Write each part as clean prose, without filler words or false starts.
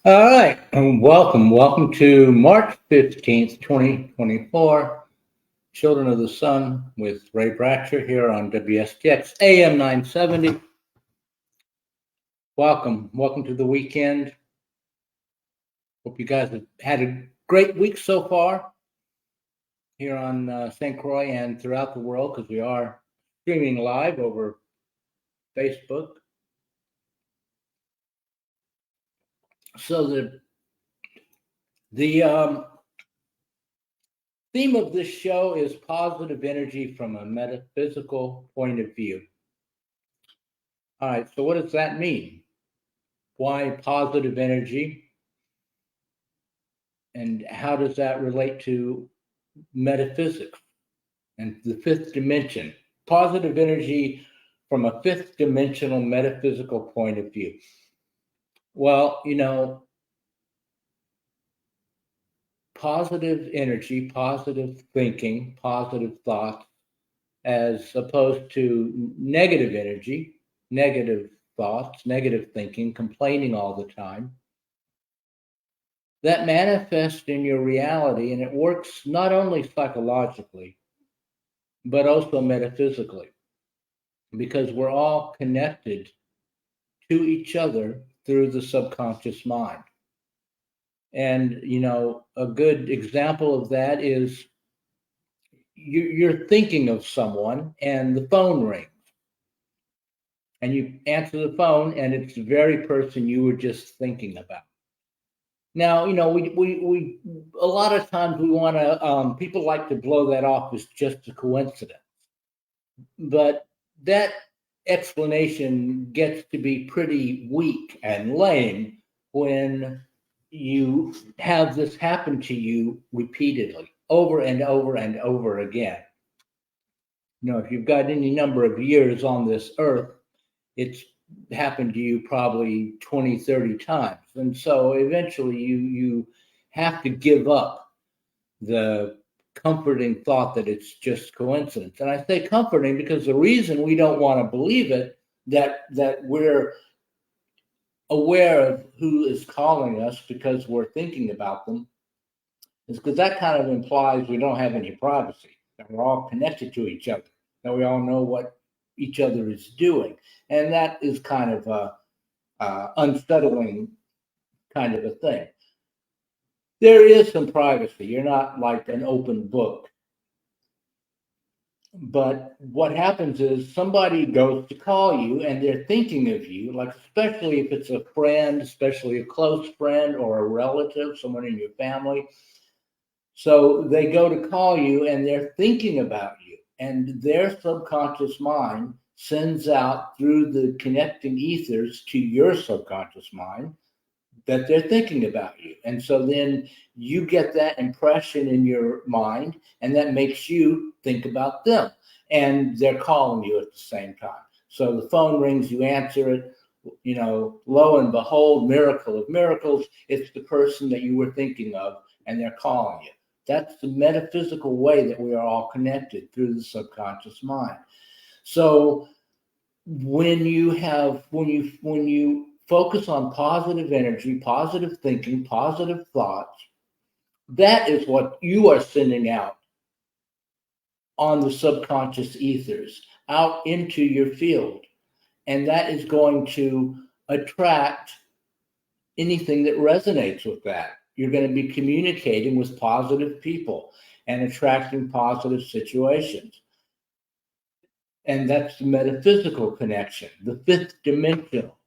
All right, and welcome to March 15th, 2024, Children of the Sun with Ray Bratcher here on WSTX AM 970. Welcome to the weekend. Hope you guys have had a great week so far here on St. Croix and throughout the world, because we are streaming live over Facebook. So the theme of this show is positive energy from a metaphysical point of view. All right, so what does that mean? Why positive energy? And how does that relate to metaphysics and the fifth dimension? Positive energy from a fifth dimensional metaphysical point of view. Well, positive energy, positive thinking, positive thoughts, as opposed to negative energy, negative thoughts, negative thinking, complaining all the time, that manifests in your reality, and it works not only psychologically, but also metaphysically, because we're all connected to each other through the subconscious mind. And, a good example of that is you're thinking of someone and the phone rings. And you answer the phone, and it's the very person you were just thinking about. Now, we a lot of times we want to, people like to blow that off as just a coincidence. But that explanation gets to be pretty weak and lame when you have this happen to you repeatedly, over and over and over again. If you've got any number of years on this earth, it's happened to you probably 20, 30 times. And so eventually you have to give up the comforting thought that it's just coincidence. And I say comforting because the reason we don't want to believe it, that we're aware of who is calling us because we're thinking about them, is because that kind of implies we don't have any privacy, that we're all connected to each other, that we all know what each other is doing. And that is kind of a unsettling kind of a thing. There is some privacy. You're not like an open book. But what happens is somebody goes to call you and they're thinking of you, like especially if it's a friend, especially a close friend or a relative, someone in your family. So they go to call you and they're thinking about you, and their subconscious mind sends out through the connecting ethers to your subconscious mind that they're thinking about you. And so then you get that impression in your mind, and that makes you think about them. And they're calling you at the same time. So the phone rings, you answer it, lo and behold, miracle of miracles, it's the person that you were thinking of, and they're calling you. That's the metaphysical way that we are all connected through the subconscious mind. So when you focus on positive energy, positive thinking, positive thoughts, that is what you are sending out on the subconscious ethers, out into your field. And that is going to attract anything that resonates with that. You're going to be communicating with positive people and attracting positive situations. And that's the metaphysical connection, the fifth dimensional,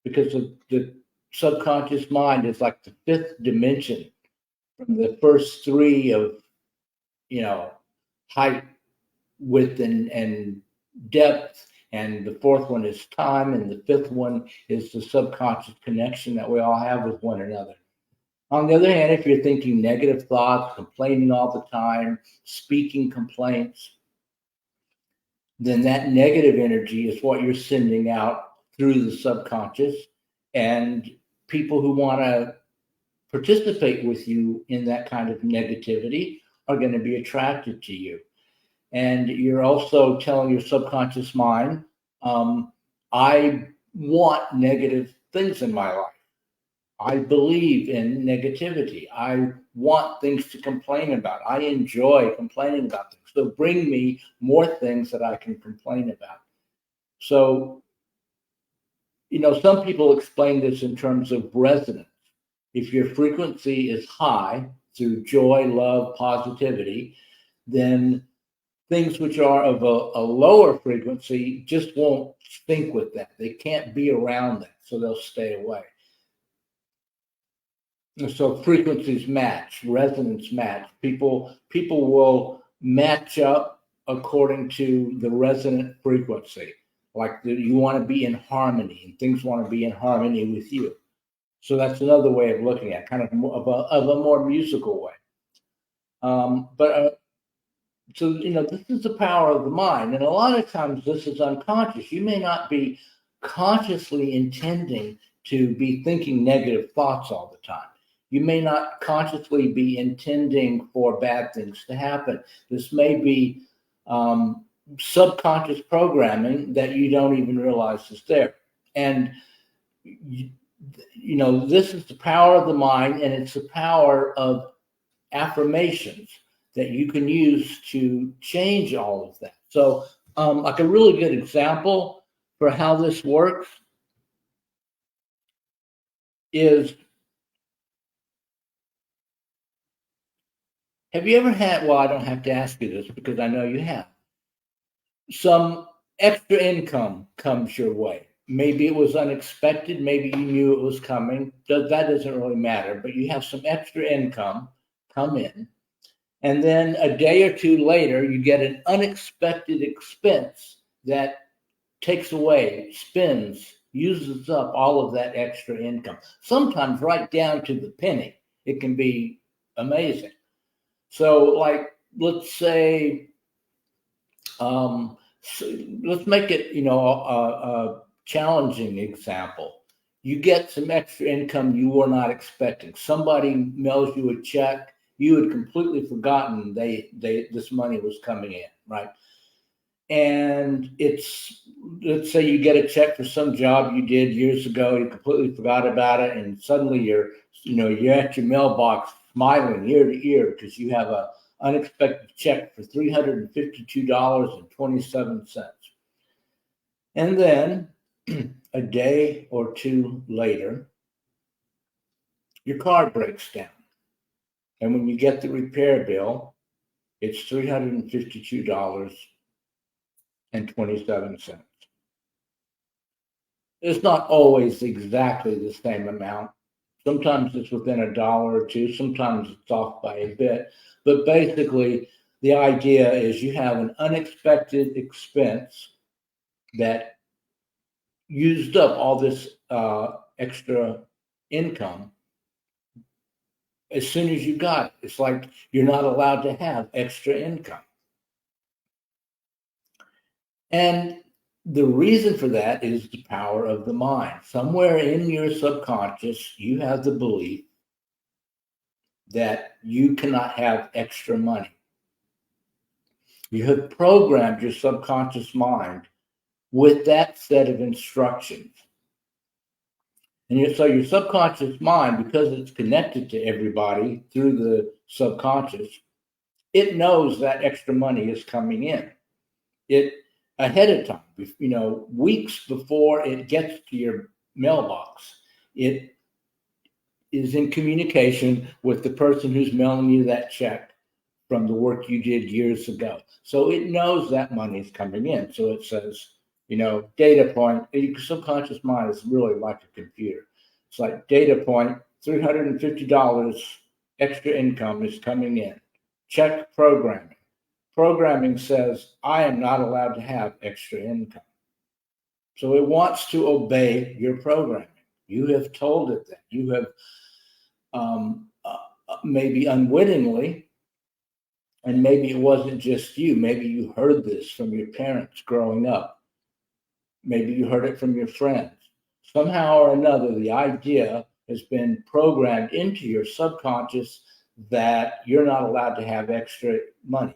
because the subconscious mind is like the fifth dimension from the first three of, height, width, and depth. And the fourth one is time. And the fifth one is the subconscious connection that we all have with one another. On the other hand, if you're thinking negative thoughts, complaining all the time, speaking complaints, then that negative energy is what you're sending out through the subconscious. And people who want to participate with you in that kind of negativity are going to be attracted to you. And you're also telling your subconscious mind, I want negative things in my life. I believe in negativity. I want things to complain about. I enjoy complaining about things. So bring me more things that I can complain about. So, some people explain this in terms of resonance. If your frequency is high through joy, love, positivity, then things which are of a lower frequency just won't sync with that. They can't be around that, so they'll stay away. And so frequencies match, resonance match. People will match up according to the resonant frequency. Like you want to be in harmony, and things want to be in harmony with you. So that's another way of looking at it, kind of a more musical way. So this is the power of the mind, and a lot of times this is unconscious. You may not be consciously intending to be thinking negative thoughts all the time. You may not consciously be intending for bad things to happen. This may be subconscious programming that you don't even realize is there. And this is the power of the mind, and it's the power of affirmations that you can use to change all of that. So, like a really good example for how this works is, have you ever had, well, I don't have to ask you this because I know you have, some extra income comes your way. Maybe it was unexpected, maybe you knew it was coming. That doesn't really matter, but you have some extra income come in. And then a day or two later, you get an unexpected expense that takes away, spends, uses up all of that extra income. Sometimes right down to the penny. It can be amazing. So, like, let's say, let's make it, a challenging example. You get some extra income you were not expecting. Somebody mails you a check. You had completely forgotten this money was coming in, right? And let's say you get a check for some job you did years ago, you completely forgot about it, and suddenly you're at your mailbox smiling ear to ear because you have a unexpected check for $352.27. And then a day or two later, your car breaks down. And when you get the repair bill, it's $352.27. It's not always exactly the same amount. Sometimes it's within a dollar or two. Sometimes it's off by a bit. But basically, the idea is you have an unexpected expense that used up all this extra income as soon as you got it. It's like you're not allowed to have extra income. And the reason for that is the power of the mind. Somewhere in your subconscious, you have the belief that you cannot have extra money. You have programmed your subconscious mind with that set of instructions. And so your subconscious mind, because it's connected to everybody through the subconscious, it knows that extra money is coming in. It ahead of time, weeks before it gets to your mailbox, it is in communication with the person who's mailing you that check from the work you did years ago. So it knows that money is coming in. So it says, data point. Your subconscious mind is really like a computer. It's like data point, $350 extra income is coming in. Check programming. Programming says, I am not allowed to have extra income. So it wants to obey your programming. You have told it that. You have maybe unwittingly, and maybe it wasn't just you. Maybe you heard this from your parents growing up. Maybe you heard it from your friends. Somehow or another, the idea has been programmed into your subconscious that you're not allowed to have extra money.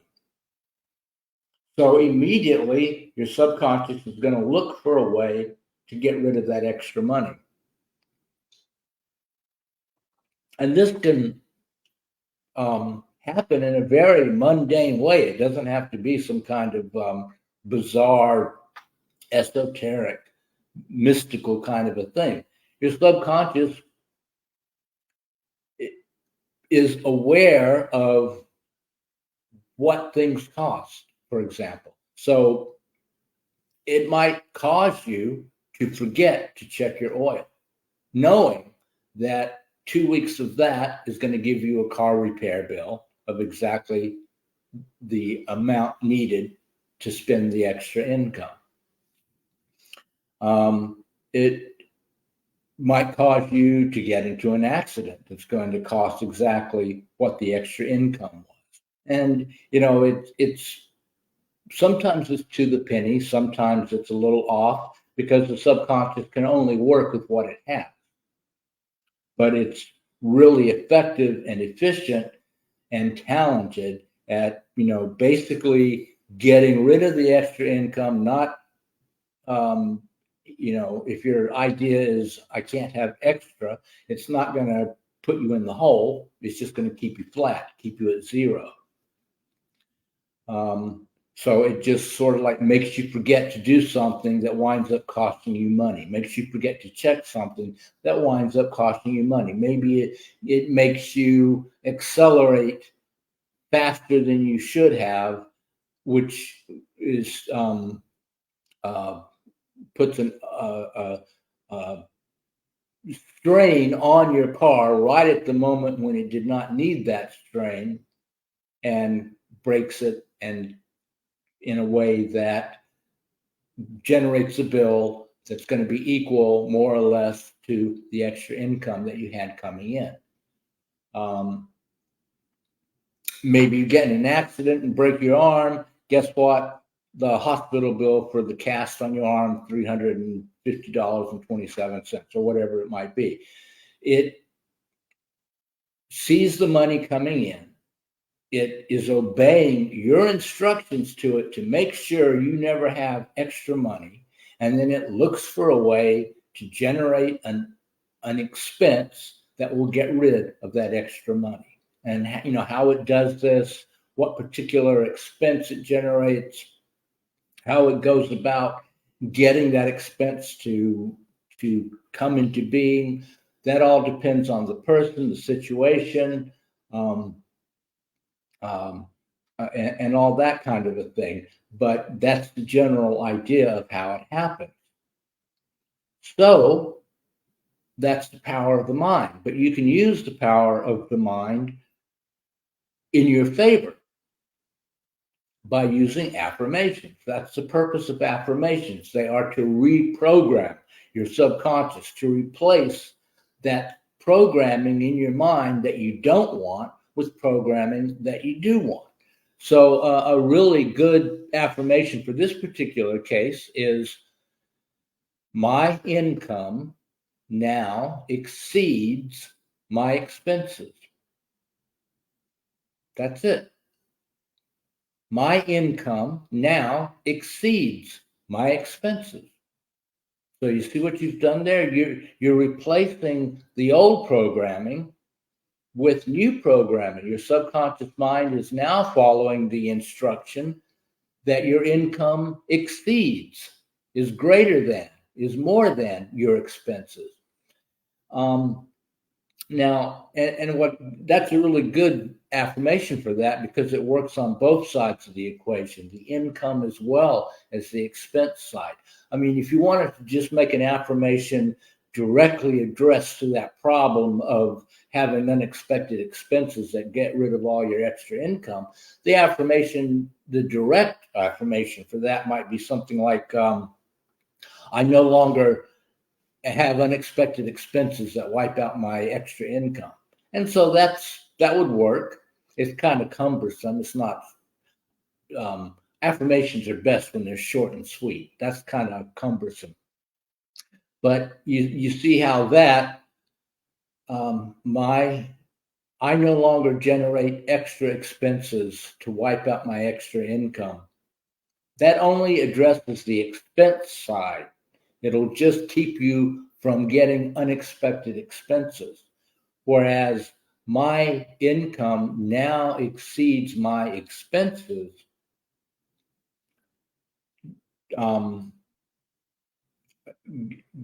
So immediately, your subconscious is going to look for a way to get rid of that extra money. And this can happen in a very mundane way. It doesn't have to be some kind of bizarre, esoteric, mystical kind of a thing. Your subconscious is aware of what things cost, for example. So it might cause you to forget to check your oil, knowing that 2 weeks of that is going to give you a car repair bill of exactly the amount needed to spend the extra income. It might cause you to get into an accident that's going to cost exactly what the extra income was. And, it's sometimes it's to the penny, sometimes it's a little off because the subconscious can only work with what it has. But it's really effective and efficient and talented at, basically getting rid of the extra income, not, if your idea is, I can't have extra, it's not going to put you in the hole. It's just going to keep you flat, keep you at zero. So it just sort of like makes you forget to do something that winds up costing you money, makes you forget to check something that winds up costing you money. Maybe it makes you accelerate faster than you should have, which is puts a strain on your car right at the moment when it did not need that strain, and breaks it, and in a way that generates a bill that's going to be equal more or less to the extra income that you had coming in. Maybe you get in an accident and break your arm. Guess what? The hospital bill for the cast on your arm, $350.27, or whatever it might be. It sees the money coming in. It is obeying your instructions to it to make sure you never have extra money. And then it looks for a way to generate an expense that will get rid of that extra money. And how it does this, what particular expense it generates, how it goes about getting that expense to come into being. That all depends on the person, the situation, and all that kind of a thing. But that's the general idea of how it happens. So that's the power of the mind. But you can use the power of the mind in your favor by using affirmations. That's the purpose of affirmations. They are to reprogram your subconscious, to replace that programming in your mind that you don't want with programming that you do want. So a really good affirmation for this particular case is, my income now exceeds my expenses. That's it. My income now exceeds my expenses. So you see what you've done there? You're replacing the old programming with new programming. Your subconscious mind is now following the instruction that your income exceeds, is greater than, is more than your expenses. Now, and what that's a really good affirmation for that, because it works on both sides of the equation, the income as well as the expense side. I mean, if you wanted to just make an affirmation directly addressed to that problem of having unexpected expenses that get rid of all your extra income, the direct affirmation for that might be something like, I no longer have unexpected expenses that wipe out my extra income. And so that would work. It's kind of cumbersome. It's not, affirmations are best when they're short and sweet. That's kind of cumbersome. But you see how that, I no longer generate extra expenses to wipe out my extra income. That only addresses the expense side. It'll just keep you from getting unexpected expenses. whereas my income now exceeds my expenses,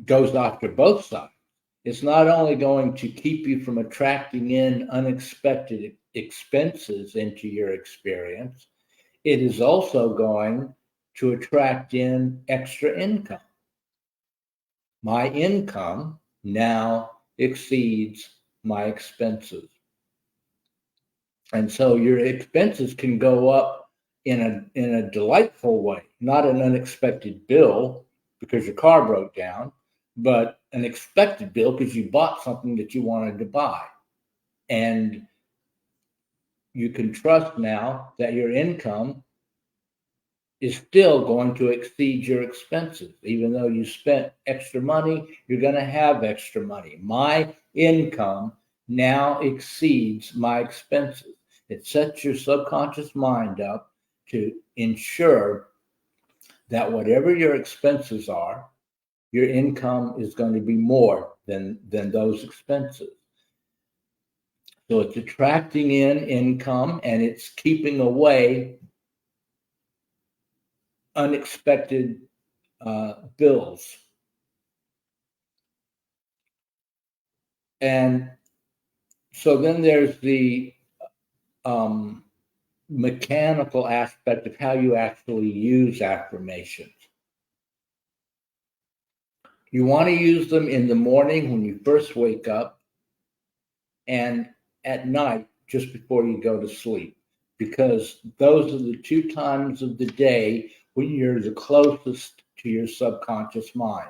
goes after both sides. It's not only going to keep you from attracting in unexpected expenses into your experience, it is also going to attract in extra income. My income now exceeds my expenses. And so your expenses can go up in a delightful way, not an unexpected bill because your car broke down, but an expected bill because you bought something that you wanted to buy. And you can trust now that your income is still going to exceed your expenses. Even though you spent extra money, you're going to have extra money. My income now exceeds my expenses. It sets your subconscious mind up to ensure that whatever your expenses are, your income is going to be more than those expenses. So it's attracting in income and it's keeping away unexpected bills. And so then there's the mechanical aspect of how you actually use affirmations. You want to use them in the morning when you first wake up and at night just before you go to sleep, because those are the two times of the day when you're the closest to your subconscious mind.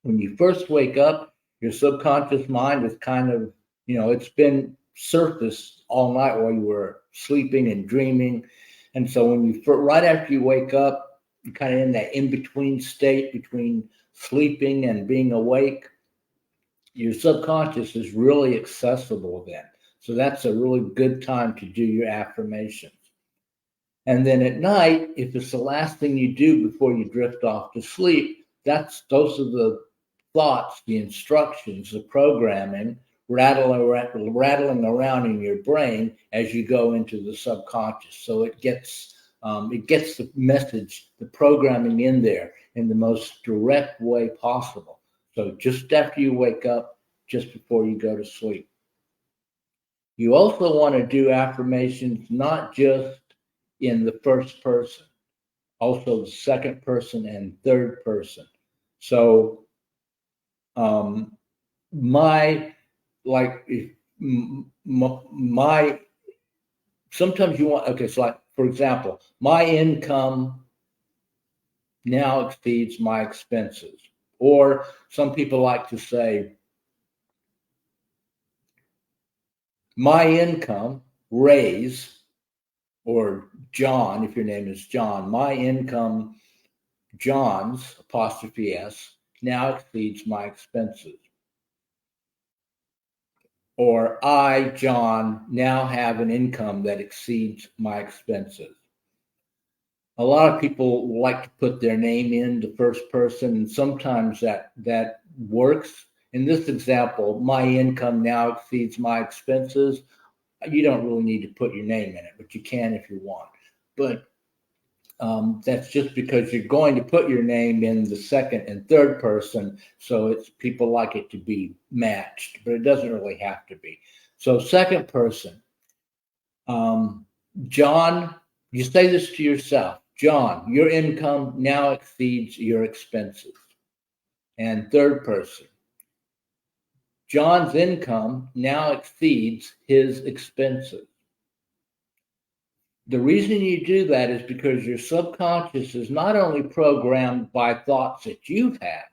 When you first wake up, your subconscious mind is kind of, it's been surfaced all night while you were sleeping and dreaming. And so when you, right after you wake up, you're kind of in that in-between state between sleeping and being awake. Your subconscious is really accessible then. So that's a really good time to do your affirmations. And then at night, if it's the last thing you do before you drift off to sleep, those are the thoughts, the instructions, the programming rattling around in your brain as you go into the subconscious. So it gets the message, the programming in there in the most direct way possible. So just after you wake up, just before you go to sleep. You also want to do affirmations not just in the first person, also the second person and third person. So sometimes you want, okay, so like, for example, my income now exceeds my expenses. Or some people like to say, my income, raise, or John, if your name is John, my income, John's, apostrophe S, now exceeds my expenses. Or I, John, now have an income that exceeds my expenses. A lot of people like to put their name in the first person, and sometimes that works. In this example, my income now exceeds my expenses. You don't really need to put your name in it, but you can if you want. But that's just because you're going to put your name in the second and third person, so it's people like it to be matched, but it doesn't really have to be. So second person, John, you say this to yourself, John, your income now exceeds your expenses. And third person, John's income now exceeds his expenses. The reason you do that is because your subconscious is not only programmed by thoughts that you've had,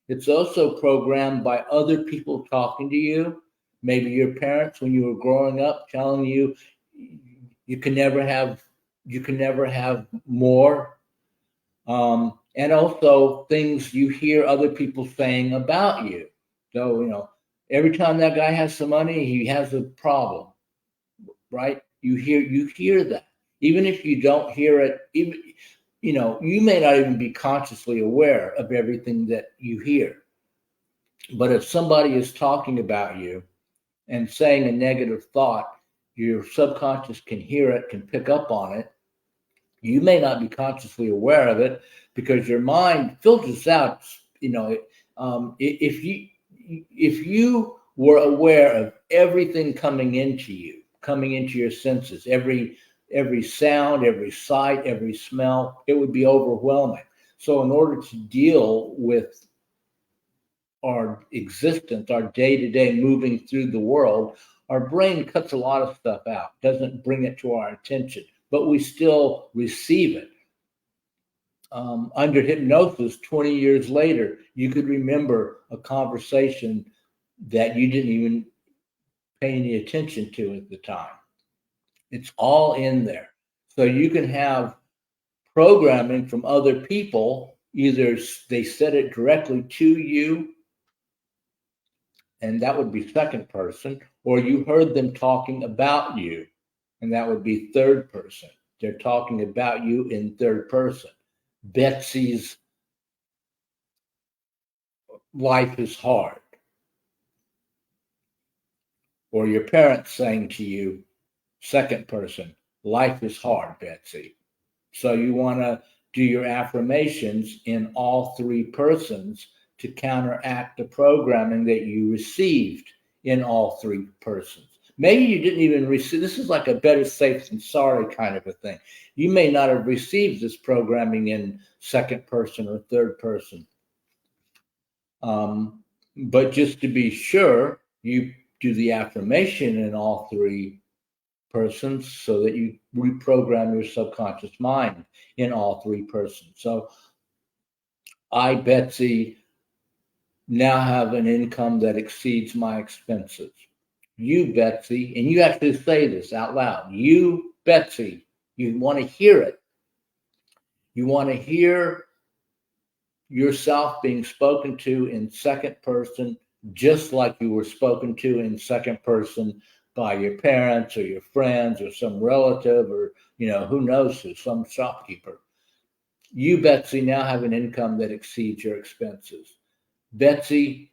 it's also programmed by other people talking to you, maybe your parents when you were growing up telling you you can never have more, and also things you hear other people saying about you. So every time that guy has some money, he has a problem, right? You hear that, even if you don't hear it. Even you may not even be consciously aware of everything that you hear. But if somebody is talking about you and saying a negative thought, your subconscious can hear it, can pick up on it. You may not be consciously aware of it because your mind filters out. If you were aware of everything coming into your senses, every sound, every sight, every smell, it would be overwhelming. So in order to deal with our existence, our day-to-day moving through the world, our brain cuts a lot of stuff out, doesn't bring it to our attention, but we still receive it. Under hypnosis, 20 years later, you could remember a conversation that you didn't even pay any attention to at the time. It's all in there. So you can have programming from other people, either they said it directly to you, and that would be second person, or you heard them talking about you, and that would be third person. They're talking about you in third person. Betsy's life is hard. Or your parents saying to you, second person, life is hard, Betsy. So you want to do your affirmations in all three persons to counteract the programming that you received in all three persons. Maybe you didn't even receive, this is like a better safe than sorry kind of a thing. You may not have received this programming in second person or third person. But just to be sure, you do the affirmation in all three persons so that you reprogram your subconscious mind in all three persons. So I, Betsy, now have an income that exceeds my expenses. You, Betsy, and you actually say this out loud. You, Betsy, you want to hear it. You want to hear yourself being spoken to in second person, just like you were spoken to in second person by your parents or your friends or some relative or, who knows who, some shopkeeper. You, Betsy, now have an income that exceeds your expenses. Betsy,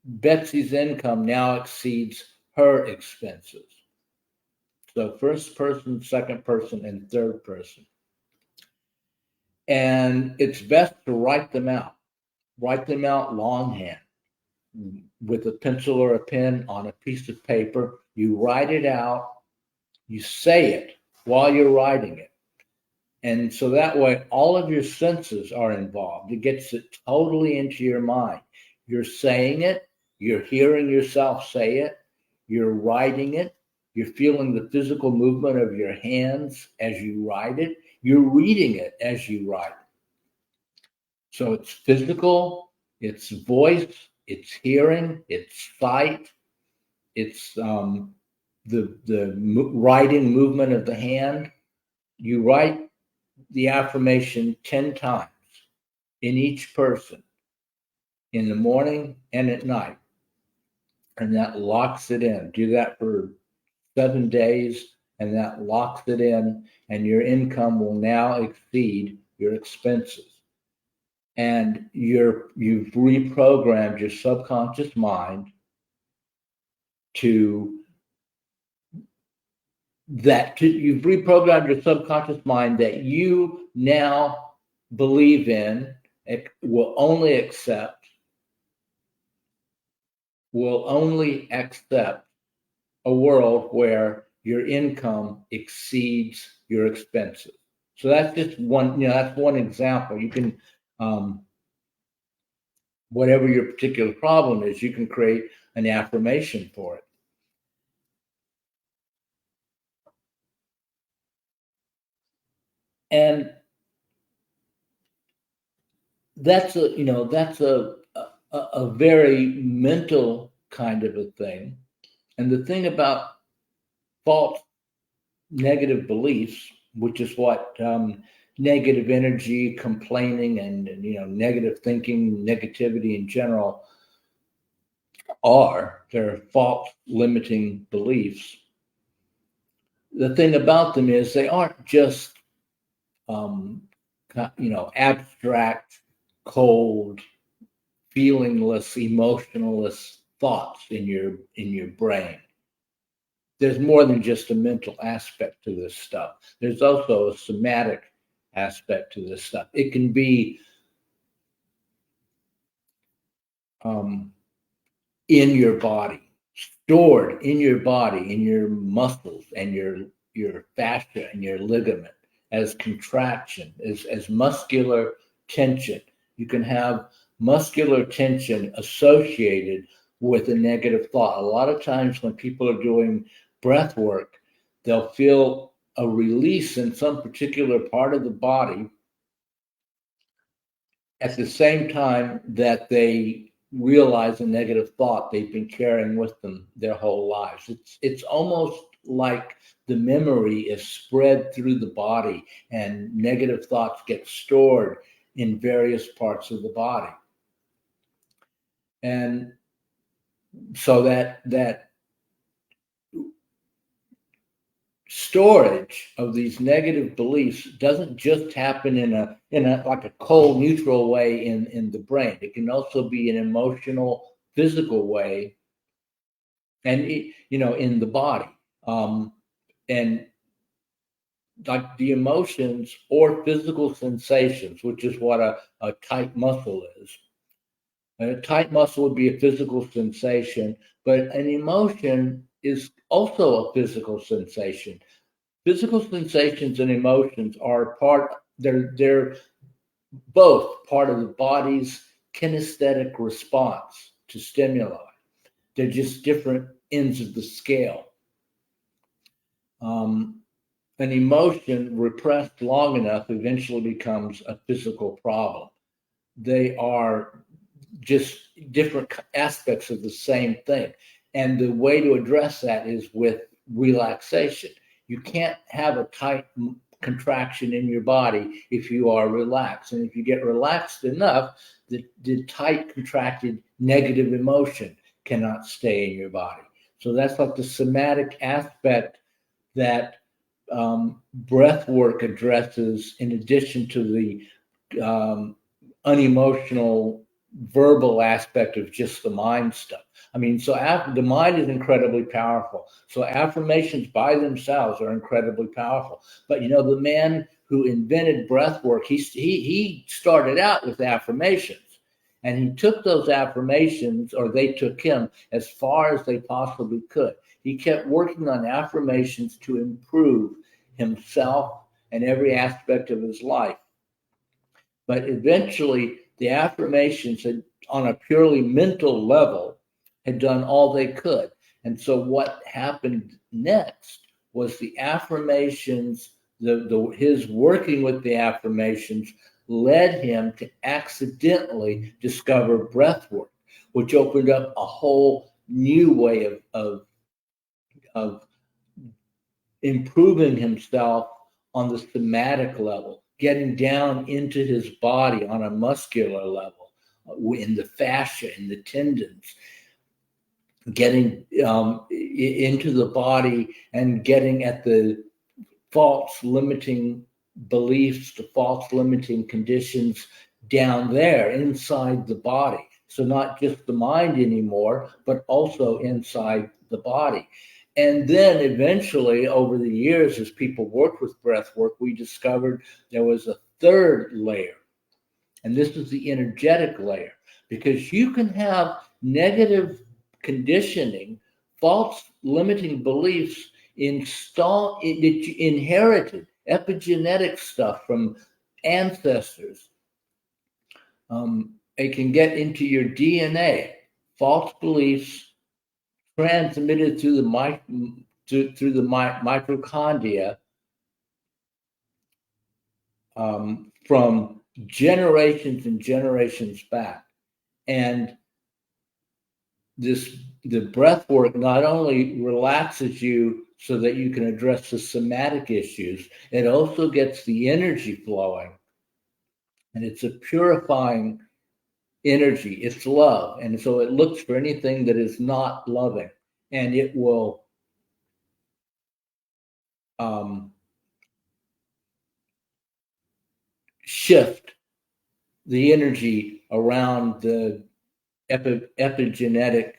Betsy's income now exceeds her expenses. So first person, second person, and third person. And it's best to write them out. Write them out longhand with a pencil or a pen on a piece of paper. You write it out. You say it while you're writing it. And so that way, all of your senses are involved. It gets it totally into your mind. You're saying it. You're hearing yourself say it. You're writing it. You're feeling the physical movement of your hands as you write it. You're reading it as you write it. So it's physical, it's voice, it's hearing, it's sight, it's the writing movement of the hand. You write the affirmation 10 times in each person, in the morning and at night. And that locks it in. Do that for 7 days, and that locks it in, and your income will now exceed your expenses. And you've reprogrammed your subconscious mind you've reprogrammed your subconscious mind that you now believe in, will only accept a world where your income exceeds your expenses. So that's just one, that's one example. You can, whatever your particular problem is, you can create an affirmation for it. And that's a very mental kind of a thing. And the thing about false negative beliefs, which is what negative energy, complaining, and negative thinking, negativity in general they're false limiting beliefs. The thing about them is they aren't just abstract, cold feelingless, emotionless thoughts in your brain. There's more than just a mental aspect to this stuff. There's also a somatic aspect to this stuff. It can be in your body, stored in your body, in your muscles and your fascia and your ligament as contraction, as muscular tension. You can have muscular tension associated with a negative thought. A lot of times when people are doing breath work, they'll feel a release in some particular part of the body at the same time that they realize a negative thought they've been carrying with them their whole lives. It's almost like the memory is spread through the body and negative thoughts get stored in various parts of the body. And so that storage of these negative beliefs doesn't just happen in a like a cold neutral way in the brain. It can also be an emotional, physical way, and in the body, and like the emotions or physical sensations, which is what a tight muscle is. A tight muscle would be a physical sensation, but an emotion is also a physical sensation. Physical sensations and emotions are they're both part of the body's kinesthetic response to stimuli. They're just different ends of the scale. An emotion repressed long enough eventually becomes a physical problem. They are just different aspects of the same thing. And the way to address that is with relaxation. You can't have a tight contraction in your body if you are relaxed. And if you get relaxed enough, the tight, contracted, negative emotion cannot stay in your body. So that's like the somatic aspect that breath work addresses, in addition to the unemotional verbal aspect of just the mind stuff. I mean, so the mind is incredibly powerful. So affirmations by themselves are incredibly powerful. But the man who invented breath work, he started out with affirmations, and he took those affirmations, or they took him, as far as they possibly could. He kept working on affirmations to improve himself and every aspect of his life. But eventually, the affirmations had, on a purely mental level, had done all they could. And so what happened next was the affirmations, his working with the affirmations led him to accidentally discover breath work, which opened up a whole new way of improving himself on the somatic level, getting down into his body on a muscular level, in the fascia, in the tendons, getting into the body and getting at the false limiting beliefs, the false limiting conditions down there inside the body. So not just the mind anymore, but also inside the body. And then eventually, over the years, as people worked with breath work, we discovered there was a third layer. And this is the energetic layer, because you can have negative conditioning, false limiting beliefs that you inherited, epigenetic stuff from ancestors. It can get into your DNA, false beliefs transmitted through the mitochondria from generations and generations back. And the breath work not only relaxes you so that you can address the somatic issues, it also gets the energy flowing. And it's a purifying energy. It's love. And so it looks for anything that is not loving, and it will shift the energy around the epigenetic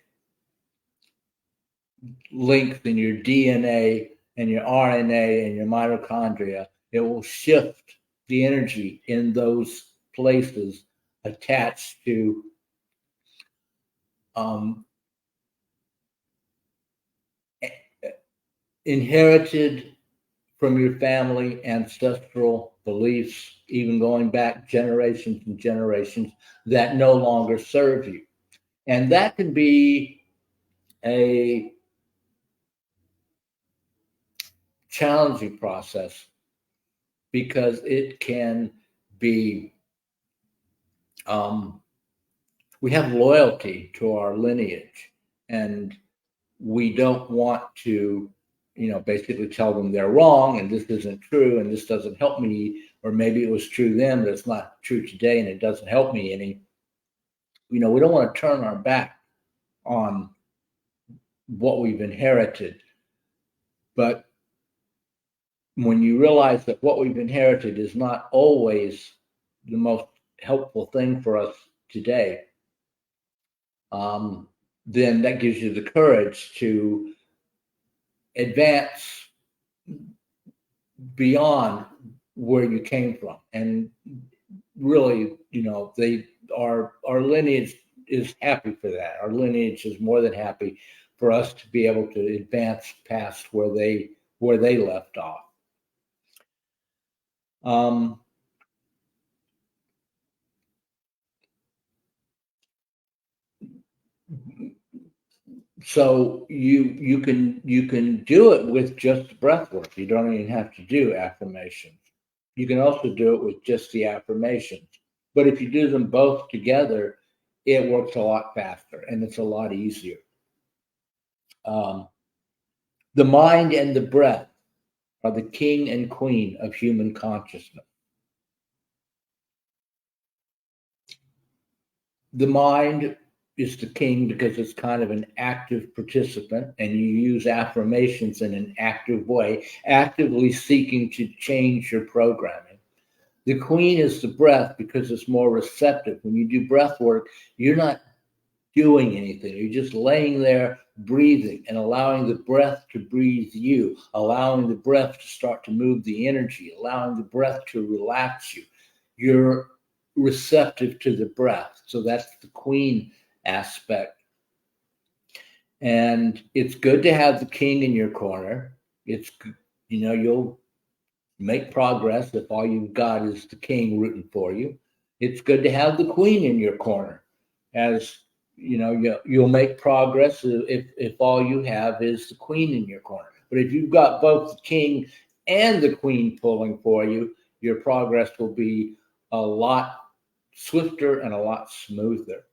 links in your DNA and your RNA and your mitochondria. It will shift the energy in those places attached to inherited from your family, ancestral beliefs, even going back generations and generations that no longer serve you. And that can be a challenging process because it can be, we have loyalty to our lineage, and we don't want to, basically tell them they're wrong and this isn't true and this doesn't help me, or maybe it was true then, but it's not true today and it doesn't help me any. We don't want to turn our back on what we've inherited. But when you realize that what we've inherited is not always the most helpful thing for us today, then that gives you the courage to advance beyond where you came from. And really, our lineage is happy for that. Our lineage is more than happy for us to be able to advance past where they left off. So you can do it with just breath work. You don't even have to do affirmations. You can also do it with just the affirmations. But if you do them both together, it works a lot faster and it's a lot easier. The mind and the breath are the king and queen of human consciousness. The mind is the king because it's kind of an active participant, and you use affirmations in an active way, actively seeking to change your programming. The queen is the breath because it's more receptive. When you do breath work, you're not doing anything. You're just laying there breathing and allowing the breath to breathe you, allowing the breath to start to move the energy, allowing the breath to relax you. You're receptive to the breath. So that's the queen aspect. And it's good to have the king in your corner. It's, you'll make progress if all you've got is the king rooting for you. It's good to have the queen in your corner, as you'll make progress if all you have is the queen in your corner. But if you've got both the king and the queen pulling for you, your progress will be a lot swifter and a lot smoother.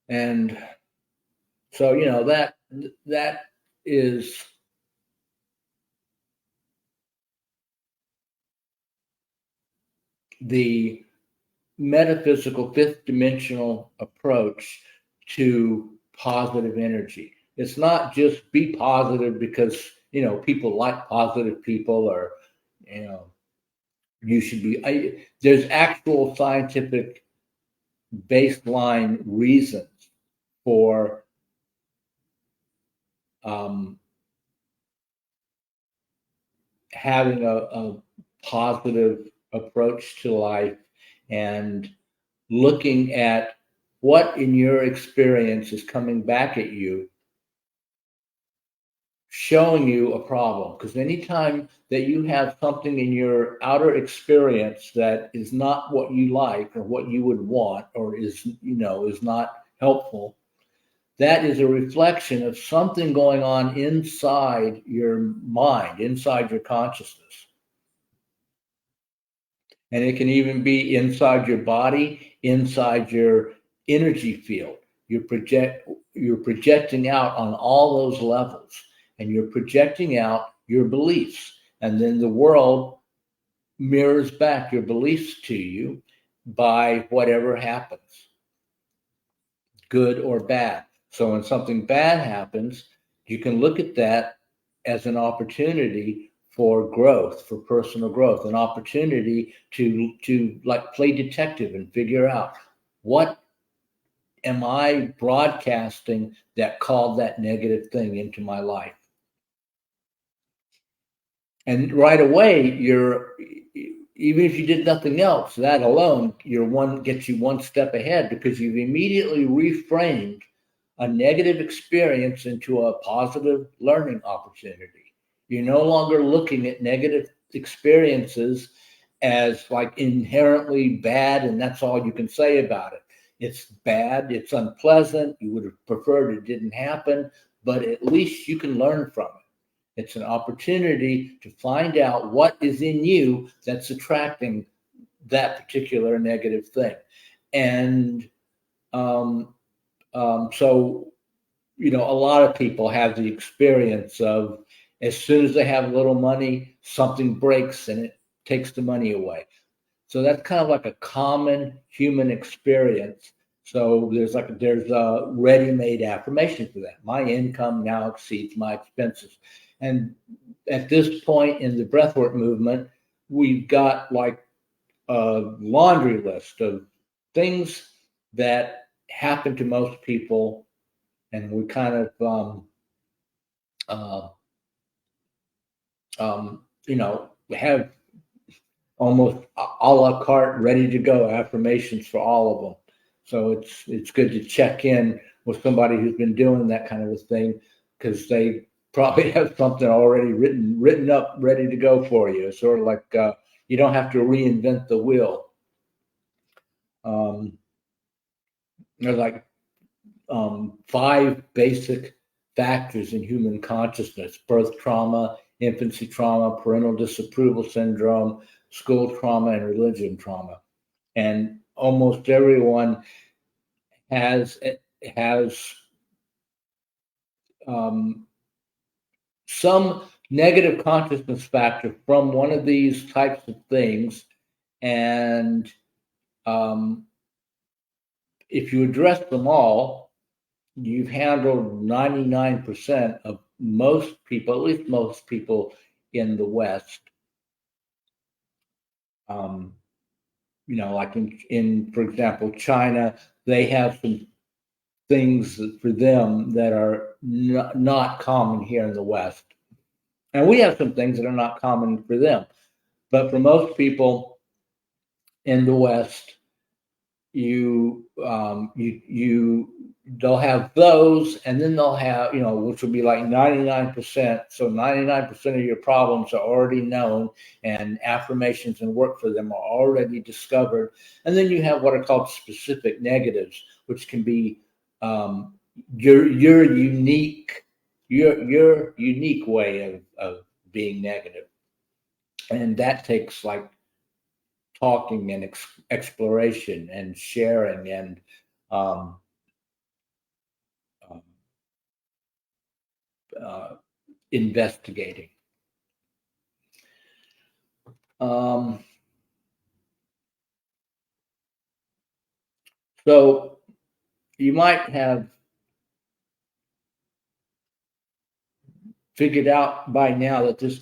And so, that is the metaphysical fifth dimensional approach to positive energy. It's not just be positive because, people like positive people, or, you should be. There's actual scientific baseline reasons for having a positive approach to life and looking at what in your experience is coming back at you, showing you a problem. Because anytime that you have something in your outer experience that is not what you like or what you would want, or is not helpful, that is a reflection of something going on inside your mind, inside your consciousness. And it can even be inside your body, inside your energy field. You're projecting out on all those levels, and you're projecting out your beliefs. And then the world mirrors back your beliefs to you by whatever happens, good or bad. So when something bad happens, you can look at that as an opportunity for growth, for personal growth, an opportunity to like play detective and figure out what am I broadcasting that called that negative thing into my life? And right away, even if you did nothing else, that alone, gets you one step ahead, because you've immediately reframed a negative experience into a positive learning opportunity. You're no longer looking at negative experiences as like inherently bad, and that's all you can say about it. It's bad, it's unpleasant, you would have preferred it didn't happen, but at least you can learn from it. It's an opportunity to find out what is in you that's attracting that particular negative thing. And so, a lot of people have the experience of, as soon as they have a little money, something breaks and it takes the money away. So that's kind of like a common human experience. So there's a ready-made affirmation for that. My income now exceeds my expenses. And at this point in the breathwork movement, we've got like a laundry list of things that happen to most people, and we kind of uh, have almost a la carte, ready to go affirmations for all of them. So it's good to check in with somebody who's been doing that kind of a thing, because they probably have something already written up, ready to go for you. It's sort of like you don't have to reinvent the wheel. There's like 5 basic factors in human consciousness: birth trauma, infancy trauma, parental disapproval syndrome, school trauma, and religion trauma. And almost everyone has um, some negative consciousness factor from one of these types of things. And if you address them all, you've handled 99% of most people, at least most people in the West. Like in, for example, China, they have some things for them that are not common here in the West. And we have some things that are not common for them. But for most people in the West, they'll have those, and then they'll have, which will be like 99%. So 99% of your problems are already known, and affirmations and work for them are already discovered. And then you have what are called specific negatives, which can be your unique way of being negative. And that takes like talking and exploration and sharing and um, investigating. So you might have figured out by now that this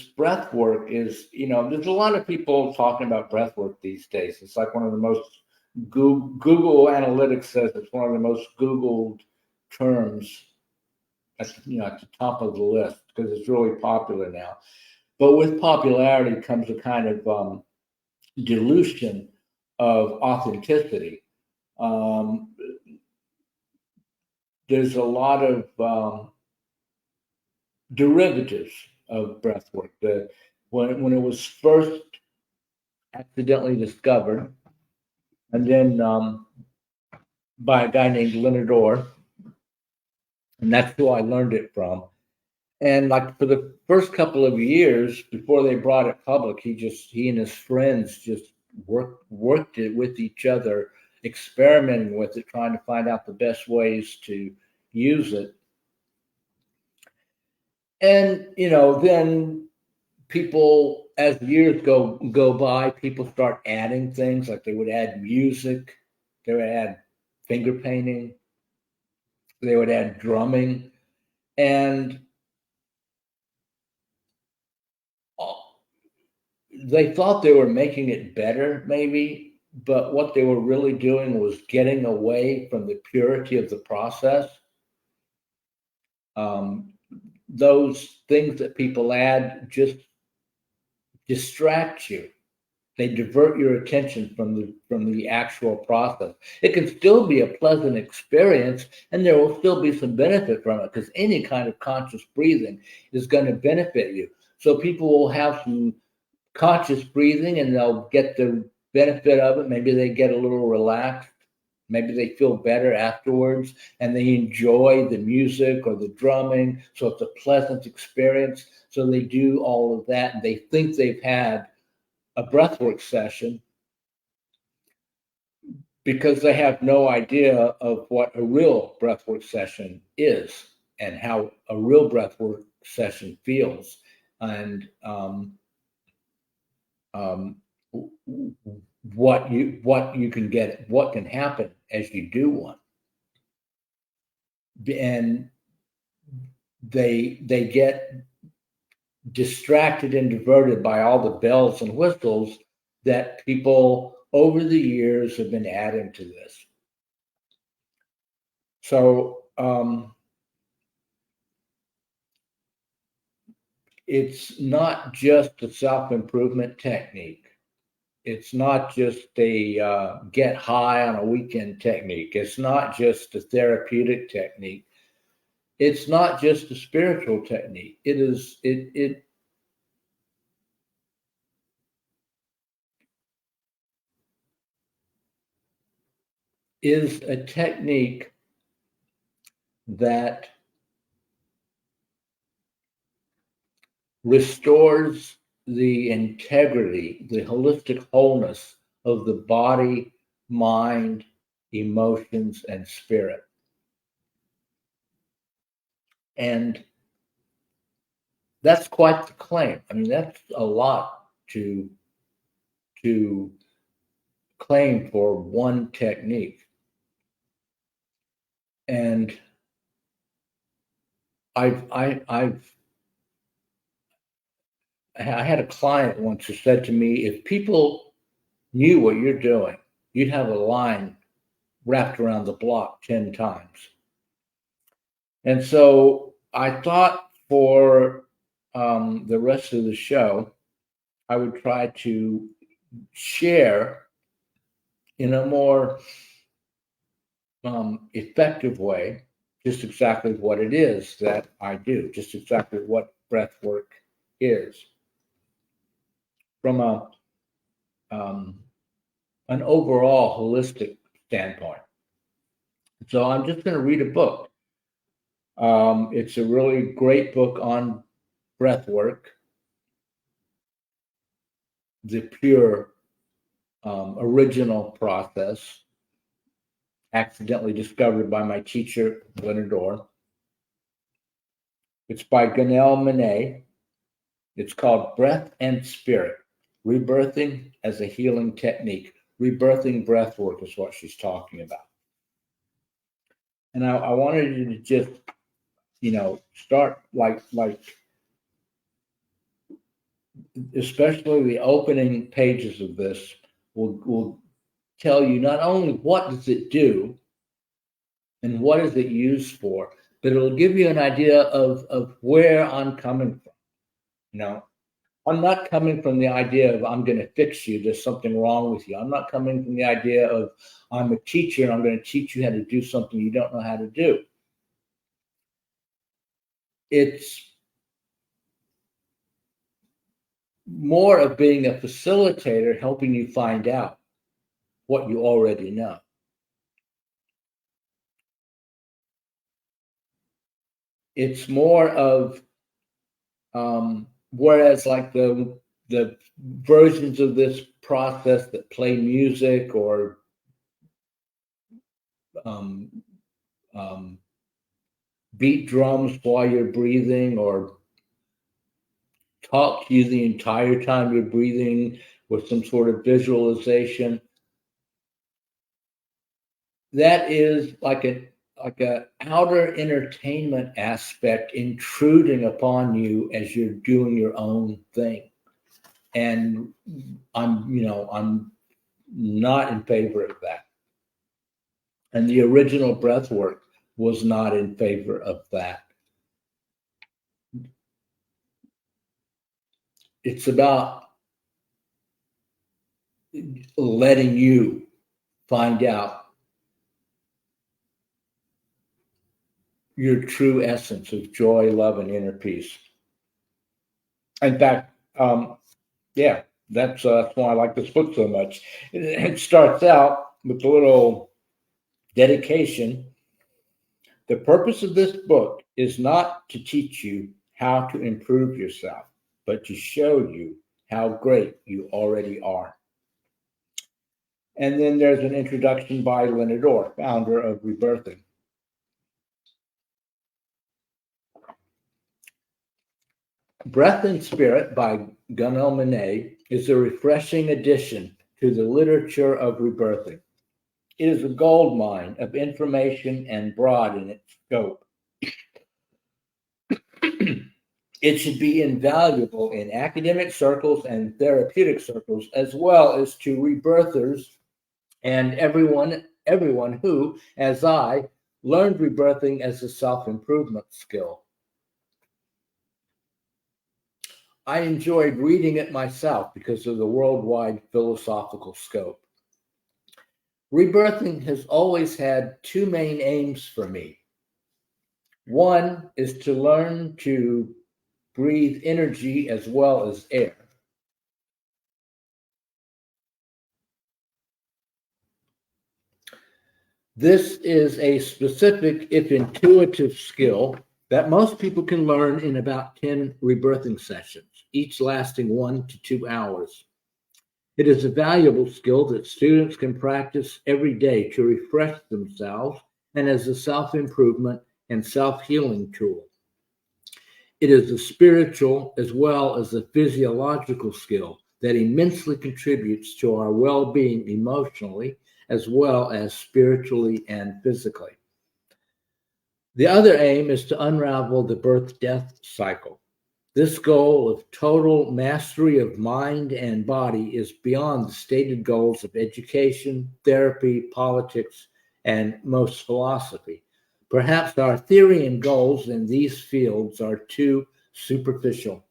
breath work is, there's a lot of people talking about breath work these days. It's like one of the most Google Analytics says it's one of the most Googled terms at the top of the list, because it's really popular now. But with popularity comes a kind of dilution of authenticity. There's a lot of derivatives of breathwork. When it was first accidentally discovered, and then by a guy named Leonard Orr, and that's who I learned it from. And like for the first couple of years before they brought it public, he and his friends just worked it with each other, experimenting with it, trying to find out the best ways to use it. And then people, as years go by, people start adding things. Like they would add music, they would add finger painting, they would add drumming, and they thought they were making it better, maybe, but what they were really doing was getting away from the purity of the process. Those things that people add just distract you. They divert your attention from the actual process. It can still be a pleasant experience, and there will still be some benefit from it, because any kind of conscious breathing is going to benefit you. So people will have some conscious breathing and they'll get the benefit of it. Maybe they get a little relaxed. Maybe they feel better afterwards and they enjoy the music or the drumming. So it's a pleasant experience. So they do all of that and they think they've had a breathwork session because they have no idea of what a real breathwork session is and how a real breathwork session feels. And what you can get, what can happen as you do one, and they get distracted and diverted by all the bells and whistles that people over the years have been adding to this. So it's not just a self-improvement technique. It's not just a get high on a weekend technique. It's not just a therapeutic technique. It's not just a spiritual technique. It is a technique that restores the integrity, the holistic wholeness of the body, mind, emotions, and spirit. And that's quite the claim. I mean, that's a lot to claim for one technique. And I had a client once who said to me, if people knew what you're doing, you'd have a line wrapped around the block 10 times. And so I thought for the rest of the show, I would try to share in a more effective way just exactly what it is that I do, just exactly what breath work is from an overall holistic standpoint. So I'm just going to read a book. It's a really great book on breath work, the pure original process, accidentally discovered by my teacher, Leonard Orr. It's by Ganel Monet. It's called Breath and Spirit, Rebirthing as a Healing Technique. Rebirthing-Breathwork is what she's talking about. And I wanted you to just, start like especially the opening pages of this will tell you not only what does it do and what is it used for, but it'll give you an idea of where I'm coming from. I'm not coming from the idea of I'm going to fix you, there's something wrong with you. I'm not coming from the idea of I'm a teacher and I'm going to teach you how to do something you don't know how to do. It's more of being a facilitator, helping you find out what you already know. It's more of whereas like the versions of this process that play music or beat drums while you're breathing or talk to you the entire time you're breathing with some sort of visualization, that is like a outer entertainment aspect intruding upon you as you're doing your own thing. And I'm not in favor of that. And the original breathwork was not in favor of that. It's about letting you find out your true essence of joy, love, and inner peace. In fact, yeah, that's why I like this book so much. It starts out with a little dedication. The purpose of this book is not to teach you how to improve yourself, but to show you how great you already are. And then there's an introduction by Leonard Orr, founder of Rebirthing. Breath and Spirit by Gunnar Manet is a refreshing addition to the literature of rebirthing. It is a gold mine of information and broad in its scope. It should be invaluable in academic circles and therapeutic circles, as well as to rebirthers and everyone who, as I, learned rebirthing as a self-improvement skill. I enjoyed reading it myself because of the worldwide philosophical scope. Rebirthing has always had two main aims for me. One is to learn to breathe energy as well as air. This is a specific, if intuitive, skill that most people can learn in about 10 rebirthing sessions, each lasting 1 to 2 hours. It is a valuable skill that students can practice every day to refresh themselves and as a self-improvement and self-healing tool. It is a spiritual as well as a physiological skill that immensely contributes to our well-being emotionally as well as spiritually and physically. The other aim is to unravel the birth-death cycle. This goal of total mastery of mind and body is beyond the stated goals of education, therapy, politics, and most philosophy. Perhaps our theory and goals in these fields are too superficial.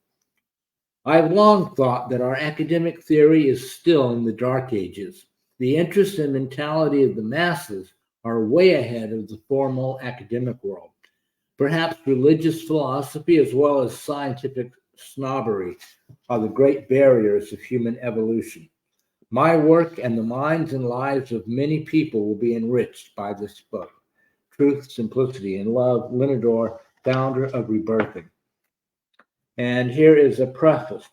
I've long thought that our academic theory is still in the dark ages. The interest and mentality of the masses are way ahead of the formal academic world. Perhaps religious philosophy as well as scientific snobbery are the great barriers of human evolution. My work and the minds and lives of many people will be enriched by this book. Truth, Simplicity, and Love, Leonard Orr, founder of Rebirthing. And here is a preface.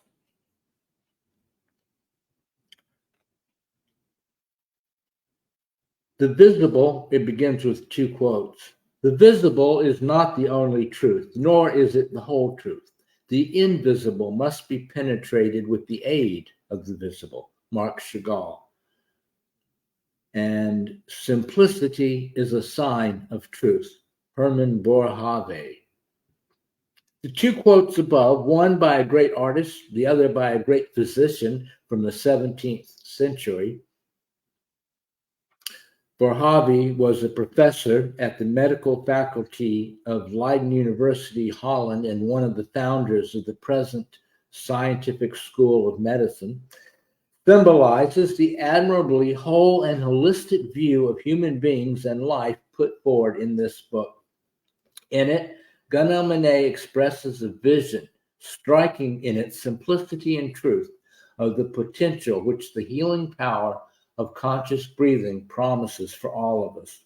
The visible, it begins with 2 quotes. The visible is not the only truth, nor is it the whole truth. The invisible must be penetrated with the aid of the visible. Marc Chagall. And simplicity is a sign of truth. Herman Boerhaave. The 2 quotes above, one by a great artist, the other by a great physician from the 17th century. Boerhaave was a professor at the medical faculty of Leiden University, Holland, and one of the founders of the present scientific school of medicine, symbolizes the admirably whole and holistic view of human beings and life put forward in this book. In it, Gunnar Manet expresses a vision, striking in its simplicity and truth, of the potential which the healing power of conscious breathing promises for all of us.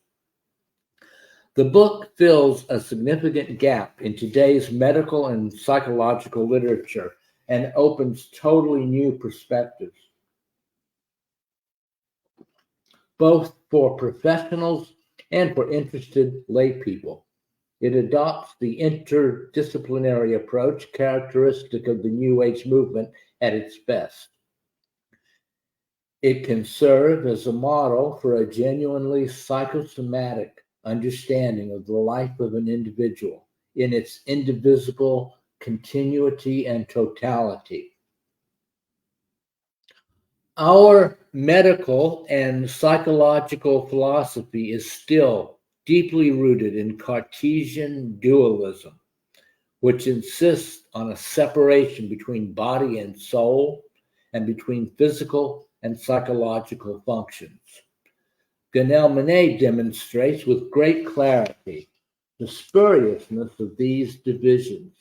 The book fills a significant gap in today's medical and psychological literature and opens totally new perspectives, both for professionals and for interested lay people. It adopts the interdisciplinary approach characteristic of the New Age movement at its best. It can serve as a model for a genuinely psychosomatic understanding of the life of an individual in its indivisible continuity and totality. Our medical and psychological philosophy is still deeply rooted in Cartesian dualism, which insists on a separation between body and soul and between physical and psychological functions. Guenel demonstrates with great clarity the spuriousness of these divisions.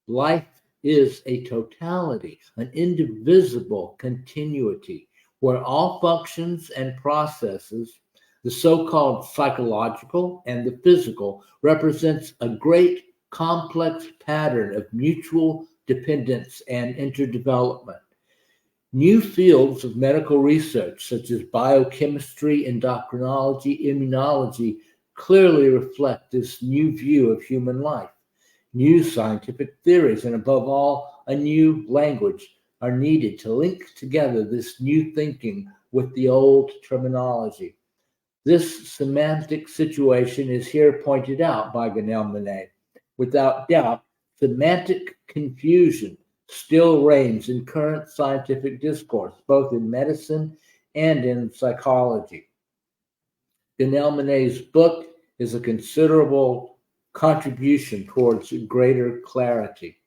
Life is a totality, an indivisible continuity, where all functions and processes, the so-called psychological and the physical, represents a great complex pattern of mutual dependence and interdevelopment. New fields of medical research, such as biochemistry, endocrinology, immunology, clearly reflect this new view of human life. New scientific theories, and above all, a new language are needed to link together this new thinking with the old terminology. This semantic situation is here pointed out by Guenel. Without doubt, semantic confusion still reigns in current scientific discourse, both in medicine and in psychology. Guenel book is a considerable contribution towards greater clarity.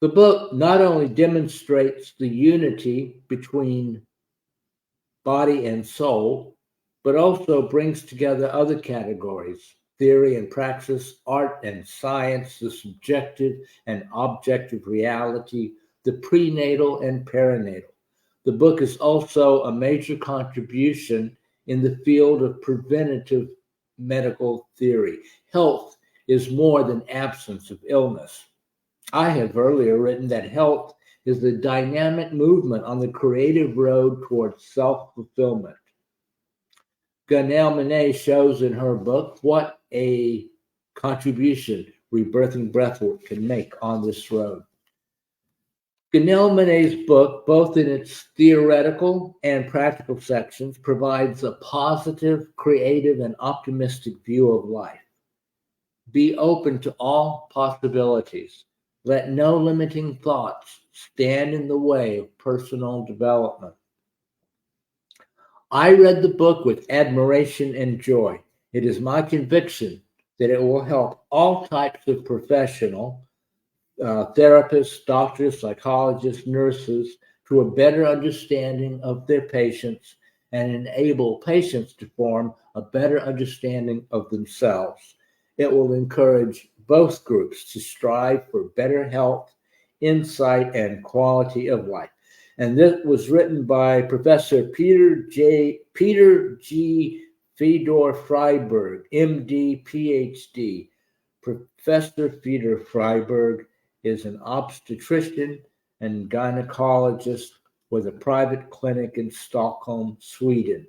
The book not only demonstrates the unity between body and soul, but also brings together other categories: theory and praxis, art and science, the subjective and objective reality, the prenatal and perinatal. The book is also a major contribution in the field of preventative medical theory. Health is more than absence of illness. I have earlier written that health is the dynamic movement on the creative road towards self-fulfillment. Guenel shows in her book what a contribution Rebirthing-Breathwork can make on this road. Guenel book, both in its theoretical and practical sections, provides a positive, creative, and optimistic view of life. Be open to all possibilities. Let no limiting thoughts stand in the way of personal development. I read the book with admiration and joy. It is my conviction that it will help all types of professional, therapists, doctors, psychologists, nurses, to a better understanding of their patients and enable patients to form a better understanding of themselves. It will encourage both groups to strive for better health, insight, and quality of life. And this was written by Professor Peter G. Fedor Freiberg, MD, PhD. Professor Fedor Freiberg is an obstetrician and gynecologist with a private clinic in Stockholm, Sweden.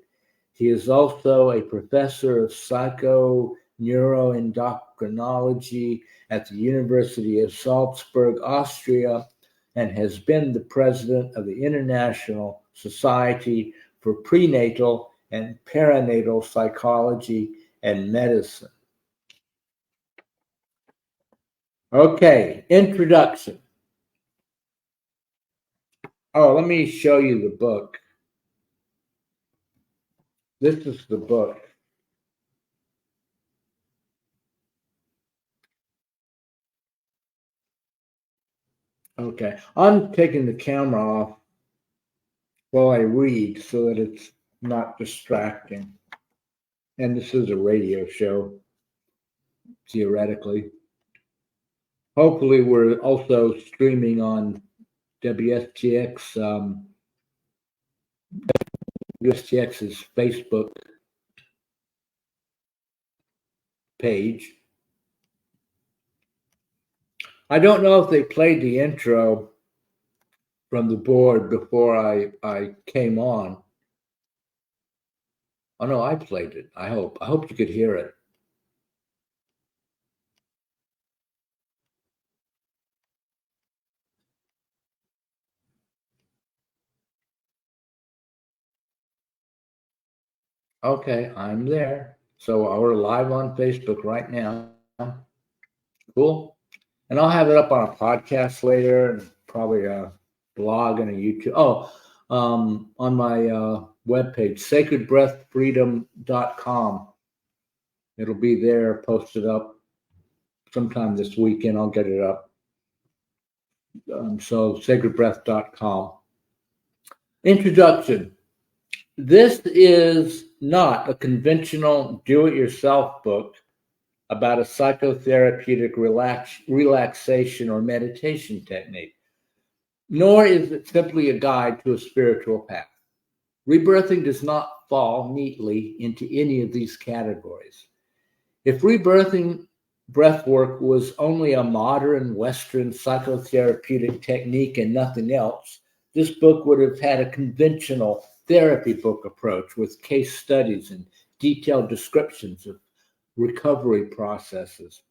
He is also a professor of psychoneuroendocrinology at the University of Salzburg, Austria, and has been the president of the International Society for Prenatal and Perinatal Psychology and Medicine. Okay, introduction. Oh, let me show you the book. This is the book. Okay, I'm taking the camera off while I read so that it's not distracting. And this is a radio show, theoretically. Hopefully, we're also streaming on WSTX, WSTX's Facebook page. I don't know if they played the intro from the board before I came on. Oh no, I played it. I hope you could hear it. Okay, I'm there. So we're live on Facebook right now. Cool. And I'll have it up on a podcast later and probably blog and a YouTube. On my webpage, sacredbreathfreedom.com. It'll be there, posted up sometime this weekend. I'll get it up. So sacredbreath.com. Introduction. This is not a conventional do-it-yourself book about a psychotherapeutic relaxation or meditation technique, nor is it simply a guide to a spiritual path. Rebirthing does not fall neatly into any of these categories. If rebirthing breathwork was only a modern Western psychotherapeutic technique and nothing else, this book would have had a conventional therapy book approach with case studies and detailed descriptions of recovery processes.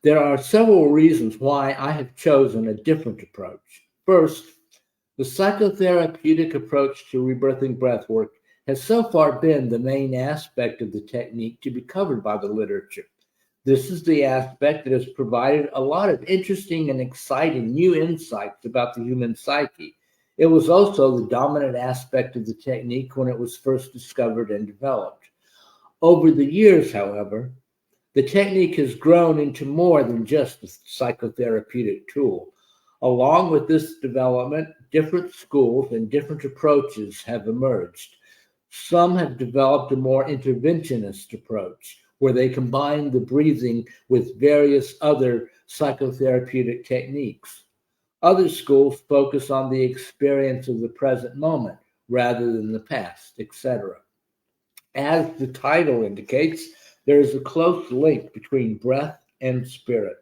There are several reasons why I have chosen a different approach. First, the psychotherapeutic approach to rebirthing breathwork has so far been the main aspect of the technique to be covered by the literature. This is the aspect that has provided a lot of interesting and exciting new insights about the human psyche. It was also the dominant aspect of the technique when it was first discovered and developed. Over the years, however, the technique has grown into more than just a psychotherapeutic tool. Along with this development, different schools and different approaches have emerged. Some have developed a more interventionist approach, where they combine the breathing with various other psychotherapeutic techniques. Other schools focus on the experience of the present moment rather than the past, etc. As the title indicates, there is a close link between breath and spirit.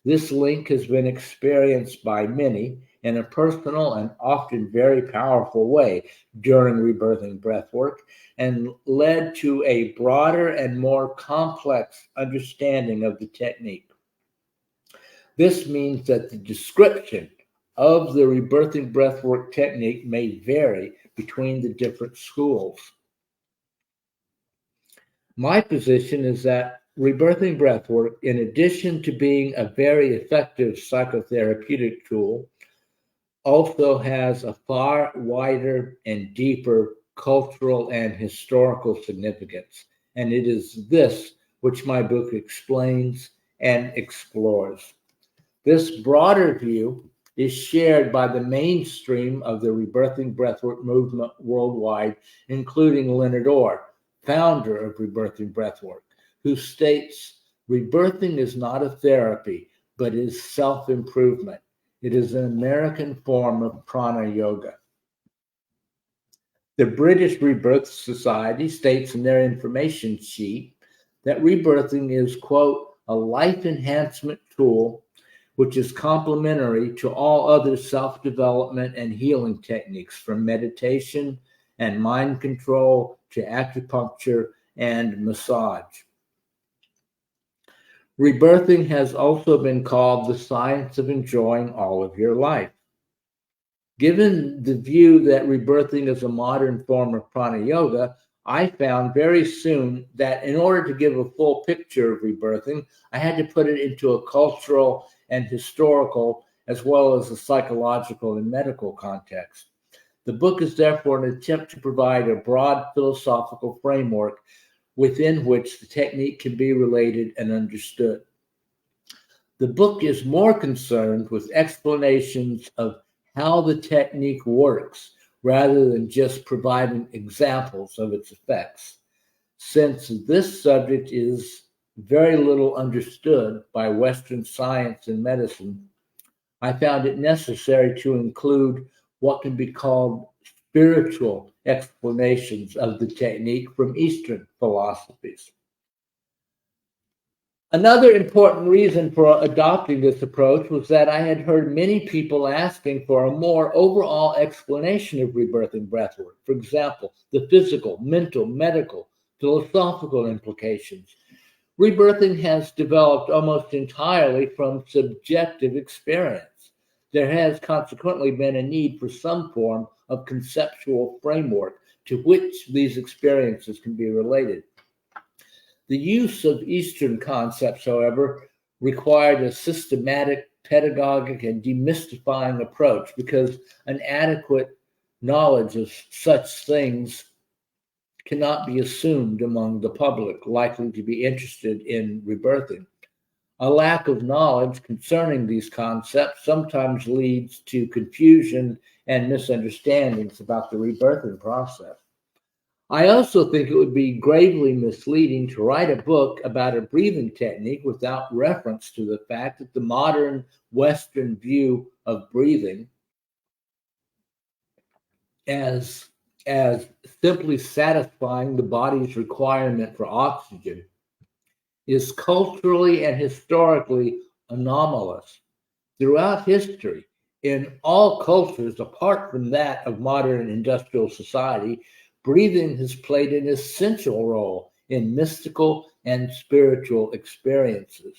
This link has been experienced by many in a personal and often very powerful way during rebirthing breathwork and led to a broader and more complex understanding of the technique. This means that the description of the rebirthing breathwork technique may vary between the different schools. My position is that rebirthing breathwork, in addition to being a very effective psychotherapeutic tool, also has a far wider and deeper cultural and historical significance. And it is this which my book explains and explores. This broader view is shared by the mainstream of the rebirthing breathwork movement worldwide, including Leonard Orr, founder of Rebirthing Breathwork, who states, rebirthing is not a therapy, but is self-improvement. It is an American form of prana yoga. The British Rebirth Society states in their information sheet that rebirthing is, quote, a life enhancement tool which is complementary to all other self-development and healing techniques, from meditation and mind control to acupuncture and massage. Rebirthing has also been called the science of enjoying all of your life. Given the view that rebirthing is a modern form of prana yoga, I found very soon that in order to give a full picture of rebirthing, I had to put it into a cultural and historical, as well as a psychological and medical context. The book is therefore an attempt to provide a broad philosophical framework within which the technique can be related and understood. The book is more concerned with explanations of how the technique works, rather than just providing examples of its effects. Since this subject is very little understood by Western science and medicine, I found it necessary to include what can be called spiritual explanations of the technique from Eastern philosophies. Another important reason for adopting this approach was that I had heard many people asking for a more overall explanation of rebirthing breathwork. For example, the physical, mental, medical, philosophical implications. Rebirthing has developed almost entirely from subjective experience. There has consequently been a need for some form of conceptual framework to which these experiences can be related. The use of Eastern concepts, however, required a systematic pedagogic, and demystifying approach, because an adequate knowledge of such things cannot be assumed among the public likely to be interested in rebirthing. A lack of knowledge concerning these concepts sometimes leads to confusion and misunderstandings about the rebirthing process. I also think it would be gravely misleading to write a book about a breathing technique without reference to the fact that the modern Western view of breathing as, as simply satisfying the body's requirement for oxygen is culturally and historically anomalous. Throughout history, in all cultures apart from that of modern industrial society, breathing has played an essential role in mystical and spiritual experiences.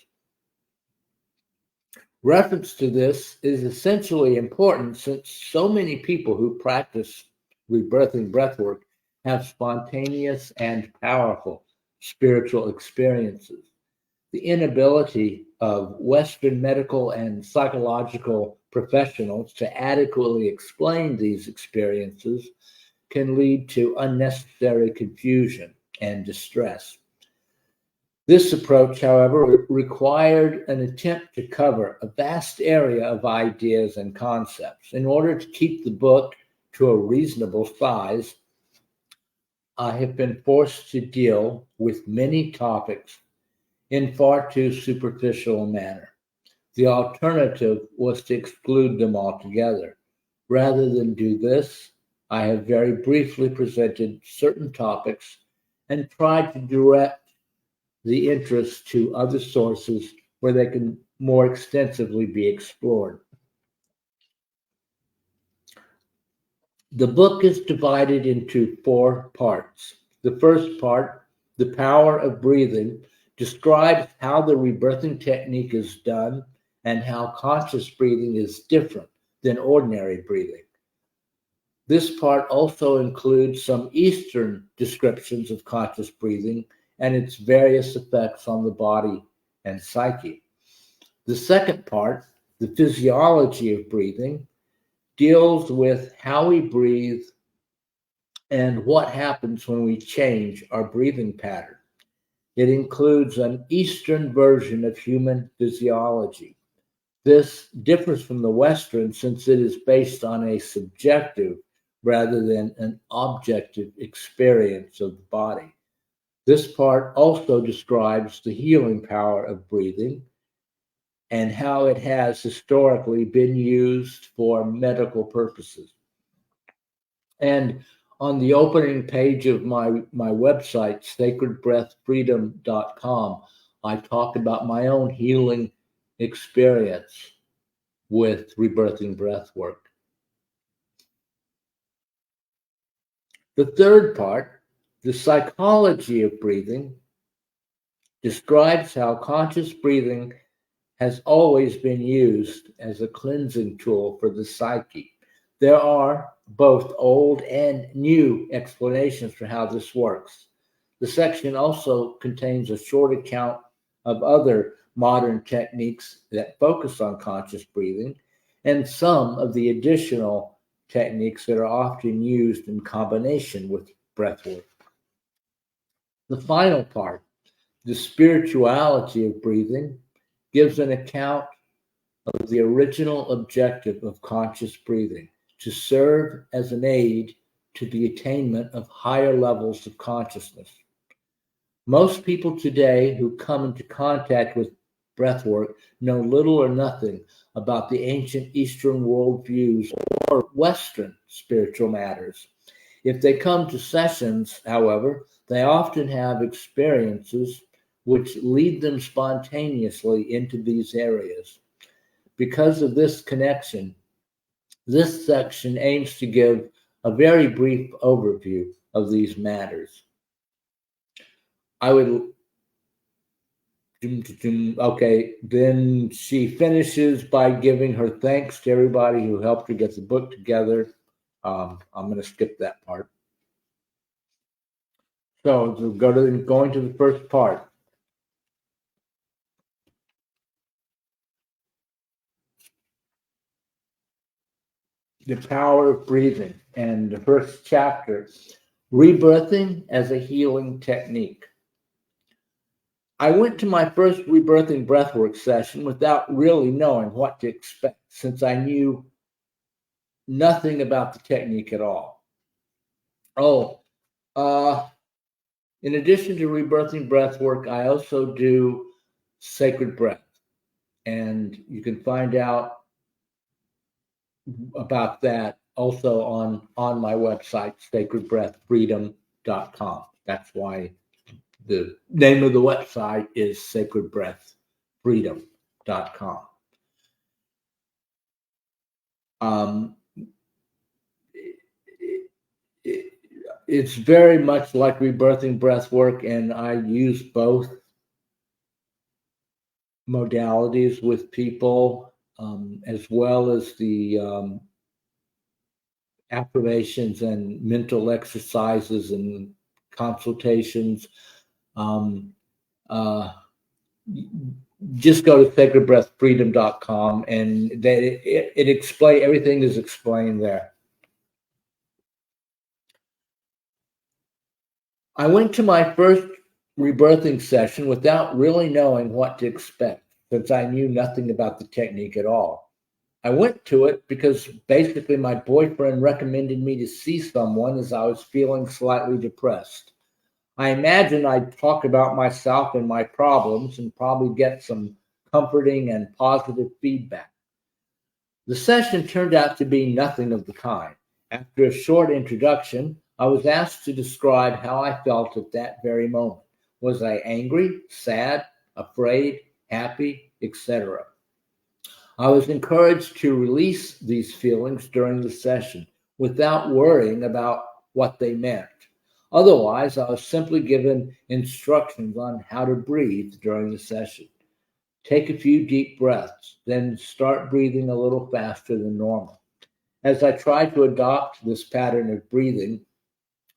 Reference to this is essentially important since so many people who practice rebirthing breathwork have spontaneous and powerful spiritual experiences. The inability of Western medical and psychological professionals to adequately explain these experiences can lead to unnecessary confusion and distress. This approach, however, required an attempt to cover a vast area of ideas and concepts. In order to keep the book to a reasonable size, I have been forced to deal with many topics in far too superficial a manner. The alternative was to exclude them altogether. Rather than do this, I have very briefly presented certain topics and tried to direct the interest to other sources where they can more extensively be explored. The book is divided into 4 parts. The first part, The Power of Breathing, describes how the rebirthing technique is done and how conscious breathing is different than ordinary breathing. This part also includes some Eastern descriptions of conscious breathing and its various effects on the body and psyche. The second part, The Physiology of Breathing, deals with how we breathe and what happens when we change our breathing pattern. It includes an Eastern version of human physiology. This differs from the Western since it is based on a subjective rather than an objective experience of the body. This part also describes the healing power of breathing and how it has historically been used for medical purposes. And on the opening page of my website, sacredbreathfreedom.com, I talk about my own healing experience with rebirthing breathwork. The third part, The Psychology of Breathing, describes how conscious breathing has always been used as a cleansing tool for the psyche. There are both old and new explanations for how this works. The section also contains a short account of other modern techniques that focus on conscious breathing and some of the additional techniques that are often used in combination with breathwork. The final part, The Spirituality of Breathing, gives an account of the original objective of conscious breathing, to serve as an aid to the attainment of higher levels of consciousness. Most people today who come into contact with breathwork know little or nothing about the ancient Eastern worldviews or Western spiritual matters. If they come to sessions, however, they often have experiences which lead them spontaneously into these areas. Because of this connection, this section aims to give a very brief overview of these matters. I would, okay, then she finishes by giving her thanks to everybody who helped her get the book together. I'm going to skip that part. So going to the first part. The Power of Breathing, and the first chapter, Rebirthing as a Healing Technique. I went to my first rebirthing breathwork session without really knowing what to expect, since I knew nothing about the technique at all. In addition to rebirthing breathwork, I also do sacred breath, and you can find out about that also on my website, sacredbreathfreedom.com. That's why the name of the website is sacredbreathfreedom.com. It's very much like rebirthing breath work, and I use both modalities with people, as well as the affirmations and mental exercises and consultations. Just go to sacredbreathfreedom.com, and it explain everything is explained there. I went to my first rebirthing session without really knowing what to expect, since I knew nothing about the technique at all. I went to it because basically my boyfriend recommended me to see someone as I was feeling slightly depressed. I imagined I'd talk about myself and my problems and probably get some comforting and positive feedback. The session turned out to be nothing of the kind. After a short introduction, I was asked to describe how I felt at that very moment. Was I angry, sad, afraid, happy, etc.? I was encouraged to release these feelings during the session without worrying about what they meant. Otherwise, I was simply given instructions on how to breathe during the session. Take a few deep breaths, then start breathing a little faster than normal. As I tried to adopt this pattern of breathing,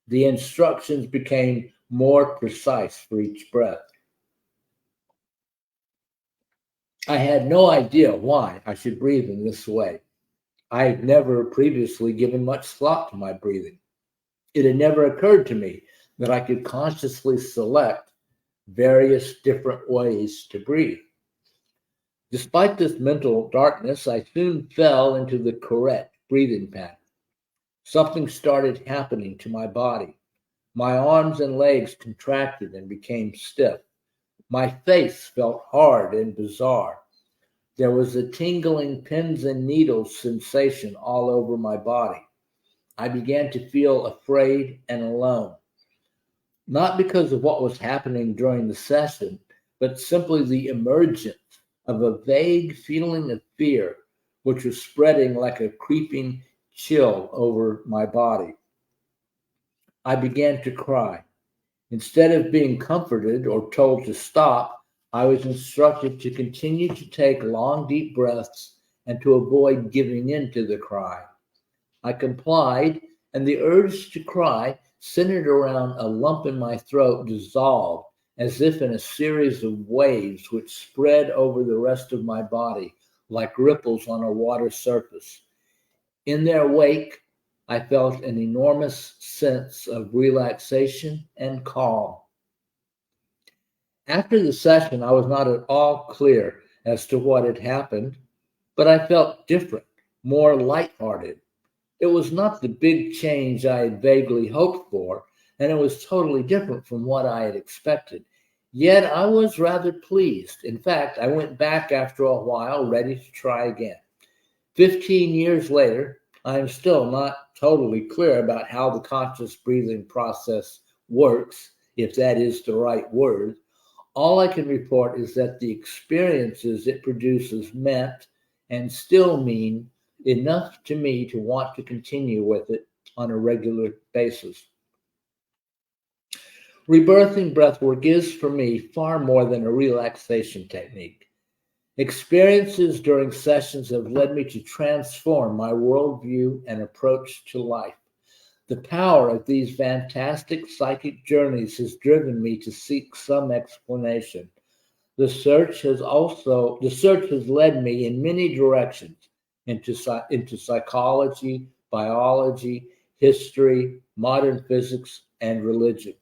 the instructions became more precise for each breath. I had no idea why I should breathe in this way. I had never previously given much thought to my breathing. It had never occurred to me that I could consciously select various different ways to breathe. Despite this mental darkness, I soon fell into the correct breathing pattern. Something started happening to my body. My arms and legs contracted and became stiff. My face felt hard and bizarre. There was a tingling pins and needles sensation all over my body. I began to feel afraid and alone. Not because of what was happening during the session, but simply the emergence of a vague feeling of fear, which was spreading like a creeping chill over my body. I began to cry. Instead of being comforted or told to stop, I was instructed to continue to take long, deep breaths and to avoid giving in to the cry. I complied, and the urge to cry, centered around a lump in my throat, dissolved as if in a series of waves which spread over the rest of my body like ripples on a water surface. In their wake, I felt an enormous sense of relaxation and calm. After the session, I was not at all clear as to what had happened, but I felt different, more lighthearted. It was not the big change I had vaguely hoped for, and it was totally different from what I had expected. Yet I was rather pleased. In fact, I went back after a while, ready to try again. 15 years later, I am still not totally clear about how the conscious breathing process works, if that is the right word. All I can report is that the experiences it produces meant and still mean enough to me to want to continue with it on a regular basis. Rebirthing breathwork is, for me, far more than a relaxation technique. Experiences during sessions have led me to transform my worldview and approach to life. The power of these fantastic psychic journeys has driven me to seek some explanation. The search has led me in many directions, into psychology, biology, history, modern physics, and religion.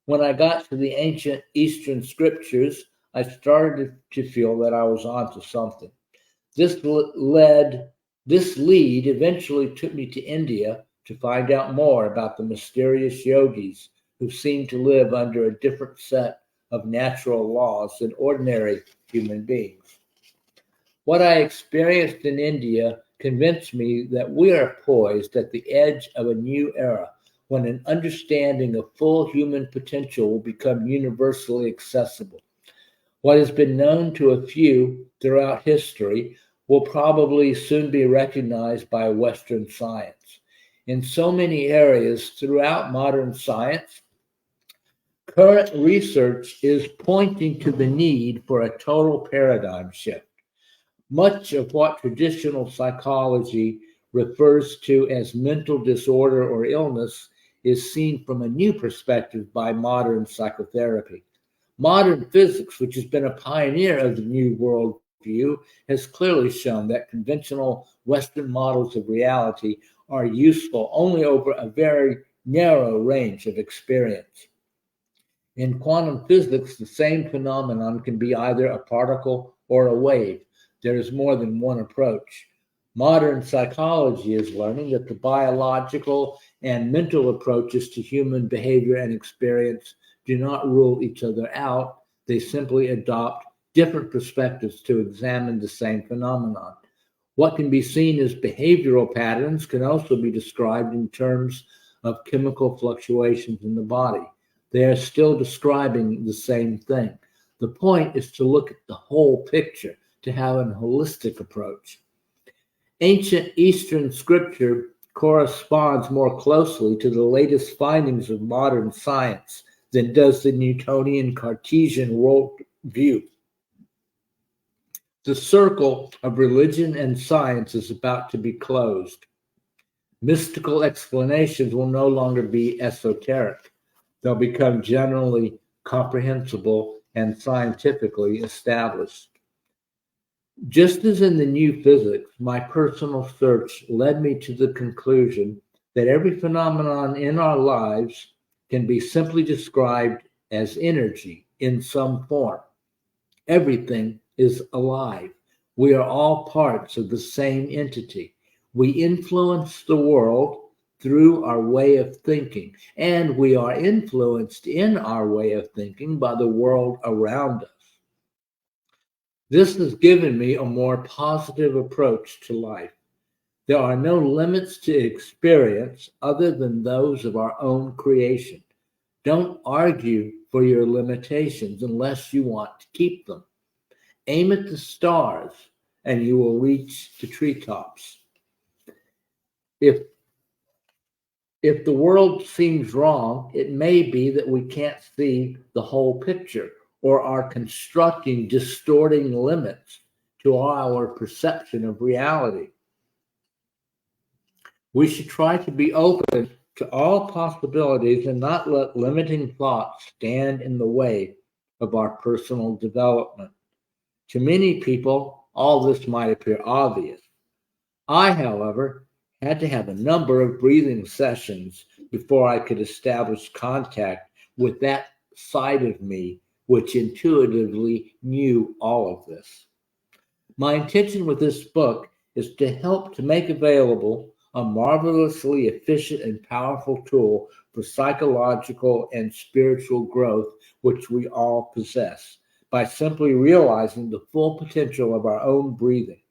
When I got to the ancient Eastern scriptures, I started to feel that I was onto something. This lead eventually took me to India to find out more about the mysterious yogis who seem to live under a different set of natural laws than ordinary human beings. What I experienced in India convinced me that we are poised at the edge of a new era when an understanding of full human potential will become universally accessible. What has been known to a few throughout history will probably soon be recognized by Western science. In so many areas throughout modern science, current research is pointing to the need for a total paradigm shift. Much of what traditional psychology refers to as mental disorder or illness is seen from a new perspective by modern psychotherapy. Modern physics, which has been a pioneer of the new worldview, has clearly shown that conventional Western models of reality are useful only over a very narrow range of experience. In quantum physics, the same phenomenon can be either a particle or a wave. There is more than one approach. Modern psychology is learning that the biological and mental approaches to human behavior and experience do not rule each other out. They simply adopt different perspectives to examine the same phenomenon. What can be seen as behavioral patterns can also be described in terms of chemical fluctuations in the body. They are still describing the same thing. The point is to look at the whole picture, to have a holistic approach. Ancient Eastern scripture corresponds more closely to the latest findings of modern science than does the Newtonian Cartesian worldview. The circle of religion and science is about to be closed. Mystical explanations will no longer be esoteric. They'll become generally comprehensible and scientifically established. Just as in the new physics, my personal search led me to the conclusion that every phenomenon in our lives can be simply described as energy in some form. Everything is alive. We are all parts of the same entity. We influence the world through our way of thinking, and we are influenced in our way of thinking by the world around us. This has given me a more positive approach to life. There are no limits to experience other than those of our own creation. Don't argue for your limitations unless you want to keep them. Aim at the stars and you will reach the treetops. If the world seems wrong, it may be that we can't see the whole picture or are constructing distorting limits to our perception of reality. We should try to be open to all possibilities and not let limiting thoughts stand in the way of our personal development. To many people, all this might appear obvious. I, however, had to have a number of breathing sessions before I could establish contact with that side of me which intuitively knew all of this. My intention with this book is to help to make available a marvelously efficient and powerful tool for psychological and spiritual growth which we all possess by simply realizing the full potential of our own breathing.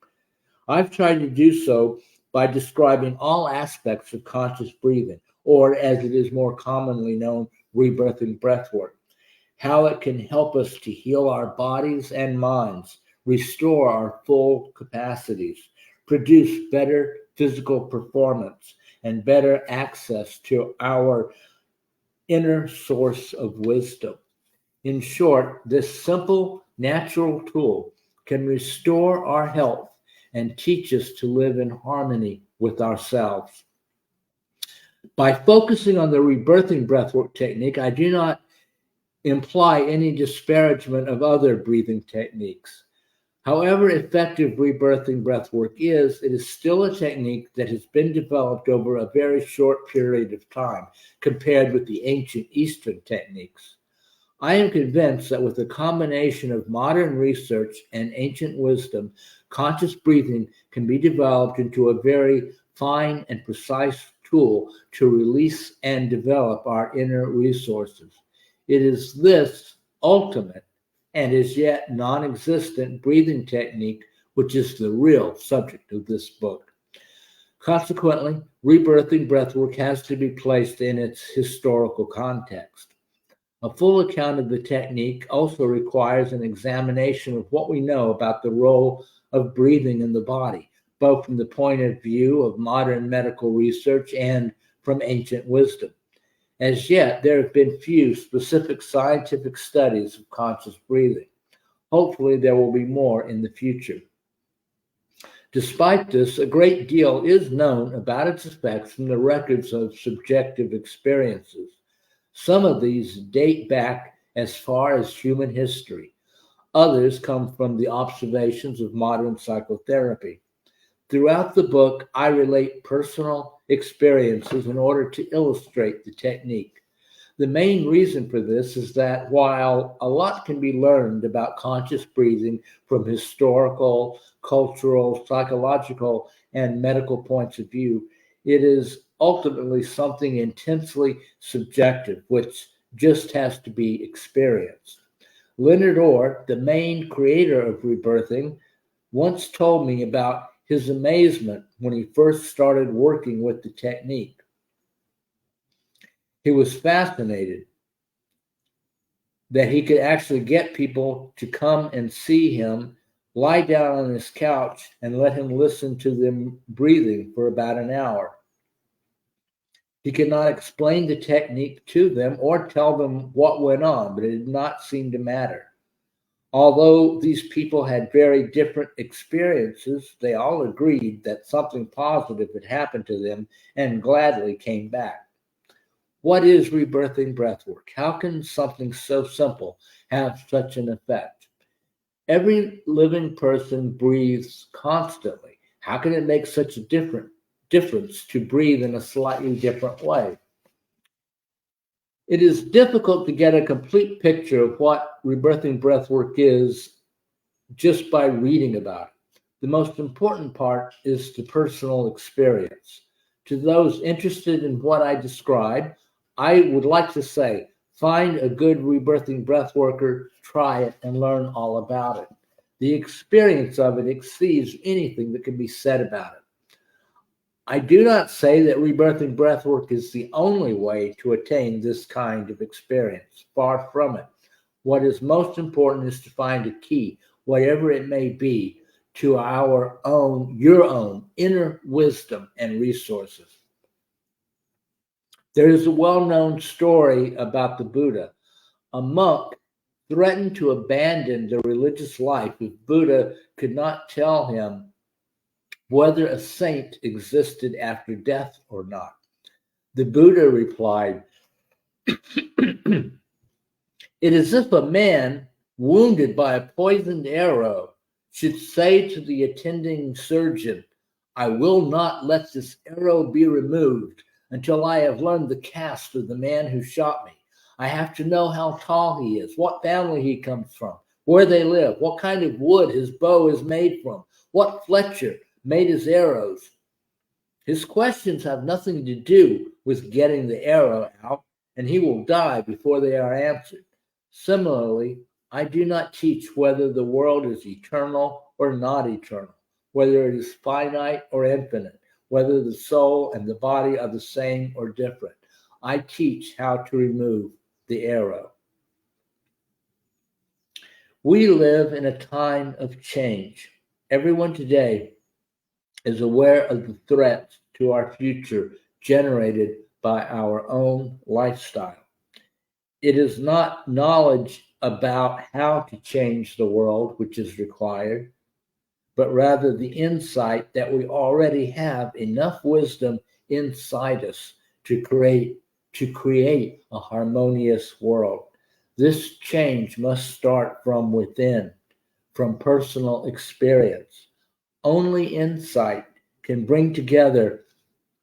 I've tried to do so by describing all aspects of conscious breathing, or as it is more commonly known, rebirthing-breathwork, how it can help us to heal our bodies and minds, restore our full capacities, produce better physical performance, and better access to our inner source of wisdom. In short, this simple, natural tool can restore our health and teach us to live in harmony with ourselves. By focusing on the rebirthing breathwork technique, I do not imply any disparagement of other breathing techniques. However effective rebirthing breathwork is, it is still a technique that has been developed over a very short period of time compared with the ancient Eastern techniques. I am convinced that with a combination of modern research and ancient wisdom, conscious breathing can be developed into a very fine and precise tool to release and develop our inner resources. It is this ultimate and as yet non existent breathing technique which is the real subject of this book. Consequently, rebirthing breathwork has to be placed in its historical context. A full account of the technique also requires an examination of what we know about the role of breathing in the body, both from the point of view of modern medical research and from ancient wisdom. As yet, there have been few specific scientific studies of conscious breathing. Hopefully, there will be more in the future. Despite this, a great deal is known about its effects from the records of subjective experiences. Some of these date back as far as human history. Others come from the observations of modern psychotherapy. Throughout the book, I relate personal experiences in order to illustrate the technique. The main reason for this is that while a lot can be learned about conscious breathing from historical, cultural, psychological, and medical points of view, it is ultimately something intensely subjective, which just has to be experienced. Leonard Orr, the main creator of rebirthing, once told me about his amazement when he first started working with the technique. He was fascinated that he could actually get people to come and see him, lie down on his couch, and let him listen to them breathing for about an hour. He could not explain the technique to them or tell them what went on, but it did not seem to matter. Although these people had very different experiences, they all agreed that something positive had happened to them and gladly came back. What is rebirthing breathwork? How can something so simple have such an effect? Every living person breathes constantly. How can it make such a difference to breathe in a slightly different way? It is difficult to get a complete picture of what rebirthing breathwork is just by reading about it. The most important part is the personal experience. To those interested in what I describe, I would like to say, find a good rebirthing breathworker, try it, and learn all about it. The experience of it exceeds anything that can be said about it. I do not say that rebirthing breathwork is the only way to attain this kind of experience. Far from it. What is most important is to find a key, whatever it may be, to your own inner wisdom and resources. There is a well-known story about the Buddha. A monk threatened to abandon the religious life if Buddha could not tell him whether a saint existed after death or not. The Buddha replied, "It is as if a man wounded by a poisoned arrow should say to the attending surgeon, 'I will not let this arrow be removed until I have learned the caste of the man who shot me. I have to know how tall he is, what family he comes from, where they live, what kind of wood his bow is made from, what Fletcher made his arrows.' His questions have nothing to do with getting the arrow out, and he will die before they are answered. Similarly, I do not teach whether the world is eternal or not eternal, whether it is finite or infinite, whether the soul and the body are the same or different. I teach how to remove the arrow." We live in a time of change. Everyone today is aware of the threats to our future generated by our own lifestyle. It is not knowledge about how to change the world which is required, but rather the insight that we already have enough wisdom inside us to create a harmonious world. This change must start from within. from personal experience. Only insight can bring together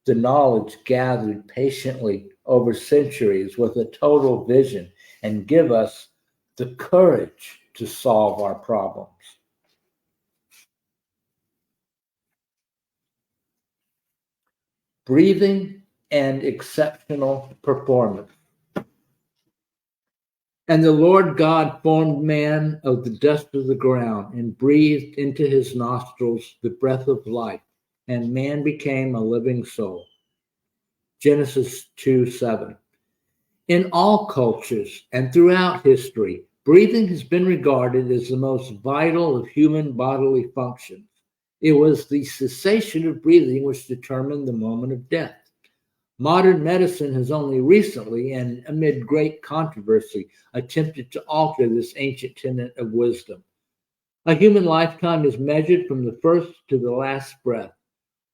the knowledge gathered patiently over centuries with a total vision and give us the courage to solve our problems. Breathing and exceptional performance. And the Lord God formed man of the dust of the ground and breathed into his nostrils the breath of life, and man became a living soul. Genesis 2:7. In all cultures and throughout history, breathing has been regarded as the most vital of human bodily functions. It was the cessation of breathing which determined the moment of death. Modern medicine has only recently, and amid great controversy, attempted to alter this ancient tenet of wisdom. A human lifetime is measured from the first to the last breath.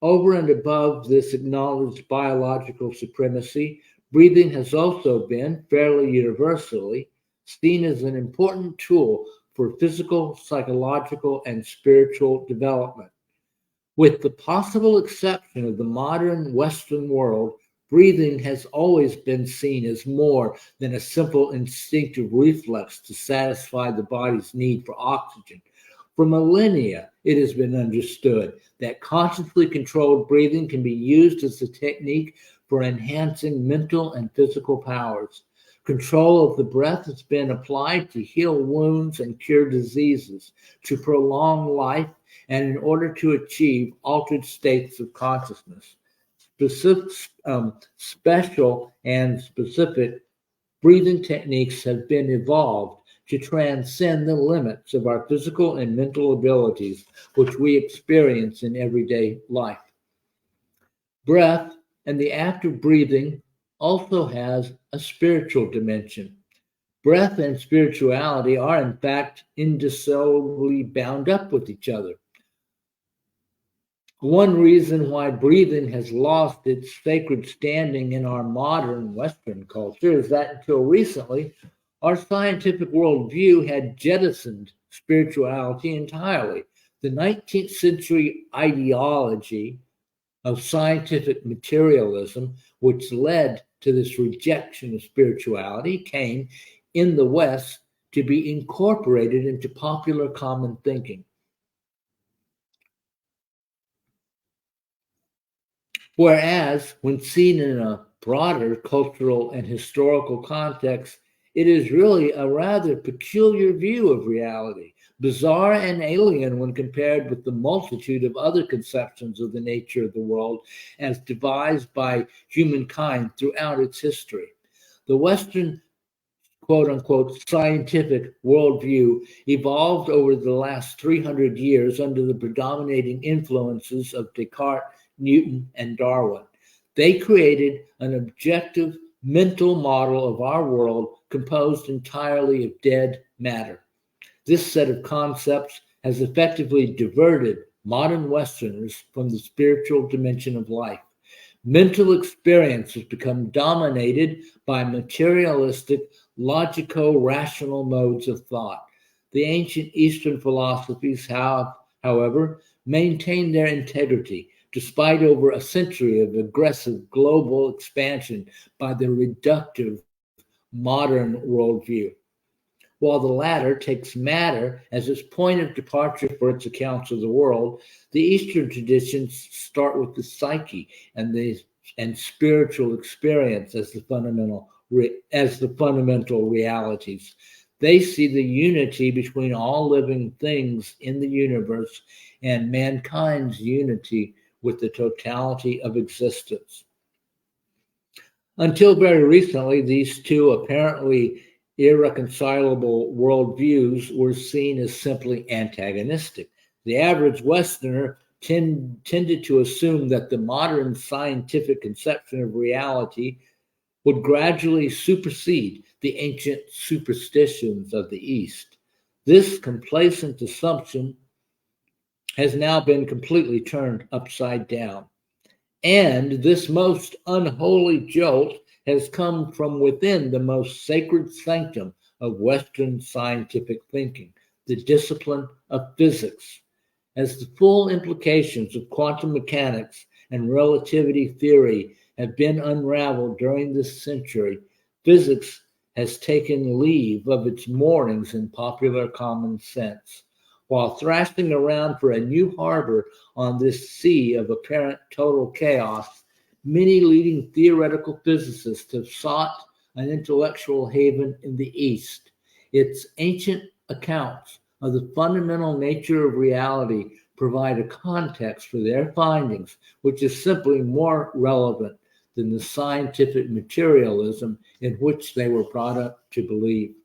Over and above this acknowledged biological supremacy, breathing has also been, fairly universally, seen as an important tool for physical, psychological, and spiritual development. With the possible exception of the modern Western world, breathing has always been seen as more than a simple instinctive reflex to satisfy the body's need for oxygen. For millennia, it has been understood that consciously controlled breathing can be used as a technique for enhancing mental and physical powers. Control of the breath has been applied to heal wounds and cure diseases, to prolong life, and in order to achieve altered states of consciousness. Special and specific breathing techniques have been evolved to transcend the limits of our physical and mental abilities, which we experience in everyday life. Breath and the act of breathing also has a spiritual dimension. Breath and spirituality are, in fact, indissolubly bound up with each other. One reason why breathing has lost its sacred standing in our modern Western culture is that until recently, our scientific worldview had jettisoned spirituality entirely. The 19th century ideology of scientific materialism, which led to this rejection of spirituality, came in the West to be incorporated into popular common thinking. Whereas, when seen in a broader cultural and historical context, it is really a rather peculiar view of reality, bizarre and alien when compared with the multitude of other conceptions of the nature of the world as devised by humankind throughout its history. The Western quote unquote scientific worldview evolved over the last 300 years under the predominating influences of Descartes, Newton, and Darwin. They created an objective mental model of our world composed entirely of dead matter. This set of concepts has effectively diverted modern Westerners from the spiritual dimension of life. Mental experience has become dominated by materialistic, logico-rational modes of thought. The ancient Eastern philosophies have, however, maintained their integrity despite over a century of aggressive global expansion by the reductive modern worldview. While the latter takes matter as its point of departure for its accounts of the world, the Eastern traditions start with the psyche and spiritual experience as the fundamental realities. They see the unity between all living things in the universe and mankind's unity with the totality of existence. Until very recently, these two apparently irreconcilable worldviews were seen as simply antagonistic. The average Westerner tended to assume that the modern scientific conception of reality would gradually supersede the ancient superstitions of the East. This complacent assumption has now been completely turned upside down. And this most unholy jolt has come from within the most sacred sanctum of Western scientific thinking, the discipline of physics. As the full implications of quantum mechanics and relativity theory have been unraveled during this century, physics has taken leave of its moorings in popular common sense. While thrashing around for a new harbor on this sea of apparent total chaos, many leading theoretical physicists have sought an intellectual haven in the East. Its ancient accounts of the fundamental nature of reality provide a context for their findings, which is simply more relevant than the scientific materialism in which they were brought up to believe.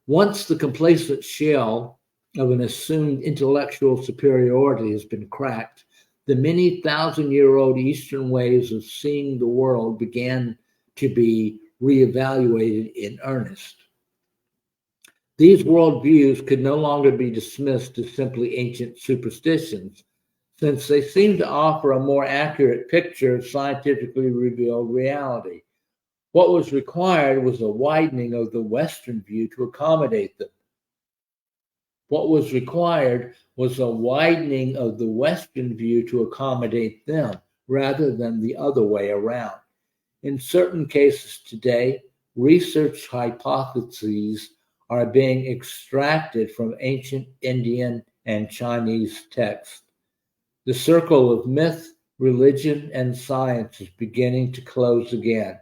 Once the complacent shell of an assumed intellectual superiority has been cracked, the many thousand-year-old Eastern ways of seeing the world began to be reevaluated in earnest. These worldviews could no longer be dismissed as simply ancient superstitions, since they seem to offer a more accurate picture of scientifically revealed reality. What was required was a widening of the Western view to accommodate them. What was required was a widening of the Western view to accommodate them, rather than the other way around. In certain cases today, research hypotheses are being extracted from ancient Indian and Chinese texts. The circle of myth, religion, and science is beginning to close again,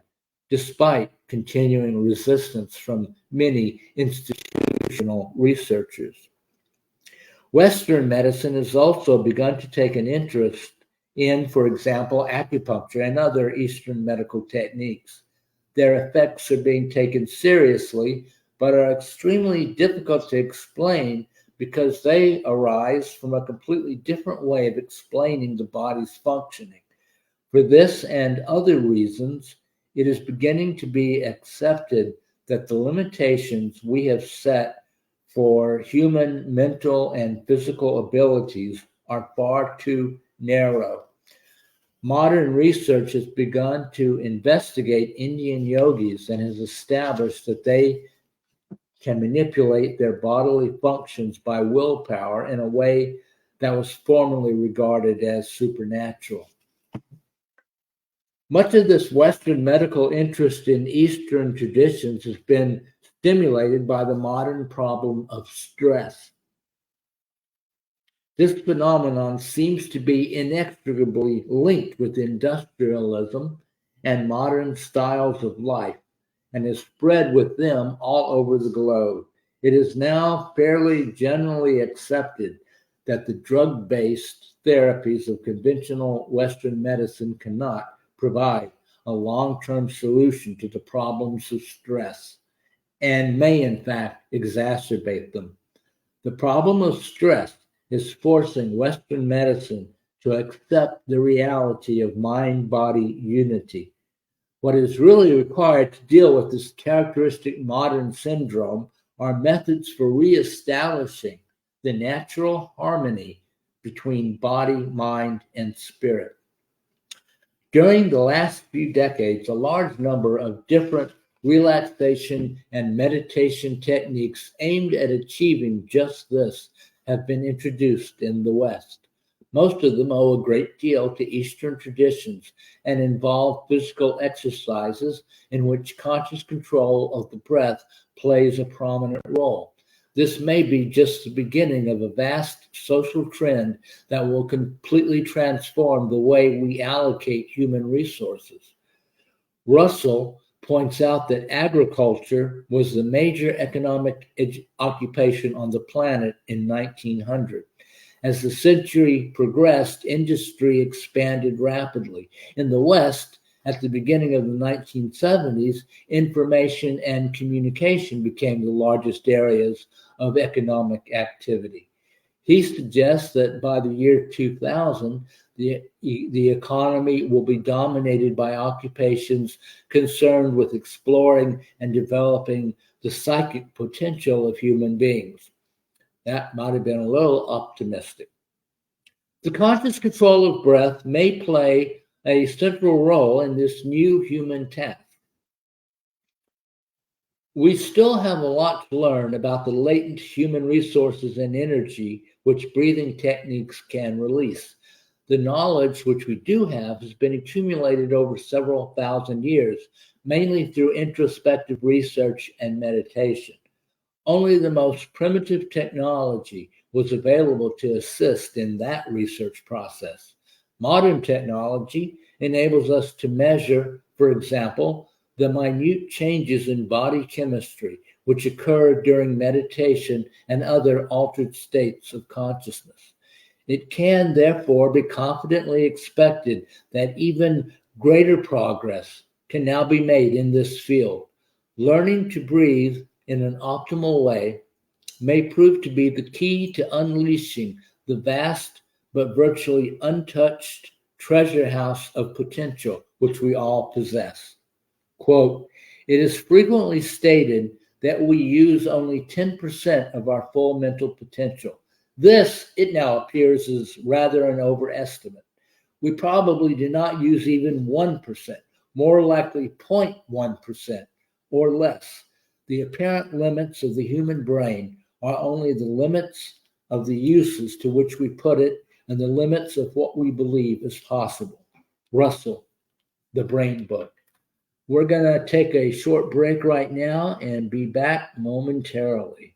despite continuing resistance from many institutional researchers. Western medicine has also begun to take an interest in, for example, acupuncture and other Eastern medical techniques. Their effects are being taken seriously, but are extremely difficult to explain because they arise from a completely different way of explaining the body's functioning. For this and other reasons, it is beginning to be accepted that the limitations we have set for human mental and physical abilities are far too narrow. Modern research has begun to investigate Indian yogis and has established that they can manipulate their bodily functions by willpower in a way that was formerly regarded as supernatural. Much of this Western medical interest in Eastern traditions has been stimulated by the modern problem of stress. This phenomenon seems to be inextricably linked with industrialism and modern styles of life, and has spread with them all over the globe. It is now fairly generally accepted that the drug-based therapies of conventional Western medicine cannot provide a long-term solution to the problems of stress, and may in fact exacerbate them. The problem of stress is forcing Western medicine to accept the reality of mind-body unity. What is really required to deal with this characteristic modern syndrome are methods for reestablishing the natural harmony between body, mind, and spirit. During the last few decades, a large number of different relaxation and meditation techniques aimed at achieving just this have been introduced in the West. Most of them owe a great deal to Eastern traditions and involve physical exercises in which conscious control of the breath plays a prominent role. This may be just the beginning of a vast social trend that will completely transform the way we allocate human resources. Russell points out that agriculture was the major economic occupation on the planet in 1900. As the century progressed, industry expanded rapidly. In the West, at the beginning of the 1970s, information and communication became the largest areas of economic activity. He suggests that by the year 2000, the economy will be dominated by occupations concerned with exploring and developing the psychic potential of human beings. That might have been a little optimistic. The conscious control of breath may play a central role in this new human task. We still have a lot to learn about the latent human resources and energy which breathing techniques can release. The knowledge which we do have has been accumulated over several thousand years, mainly through introspective research and meditation. Only the most primitive technology was available to assist in that research process. Modern technology enables us to measure, for example, the minute changes in body chemistry which occur during meditation and other altered states of consciousness. It can therefore be confidently expected that even greater progress can now be made in this field. Learning to breathe in an optimal way may prove to be the key to unleashing the vast but virtually untouched treasure house of potential which we all possess. Quote, it is frequently stated that we use only 10% of our full mental potential. This, it now appears, is rather an overestimate. We probably do not use even 1%, more likely 0.1% or less. The apparent limits of the human brain are only the limits of the uses to which we put it and the limits of what we believe is possible. Russell, The Brain Book. We're going to take a short break right now and be back momentarily.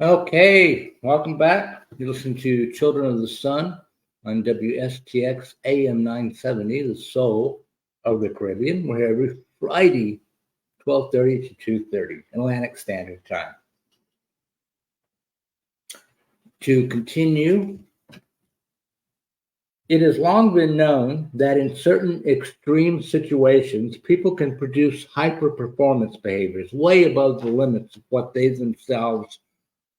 Okay, welcome back. You listen to Children of the Sun on WSTX AM 970, the soul of the Caribbean. We're here every Friday, 12:30 to 2:30 Atlantic Standard Time. To continue, it has long been known that in certain extreme situations, people can produce hyper performance behaviors way above the limits of what they themselves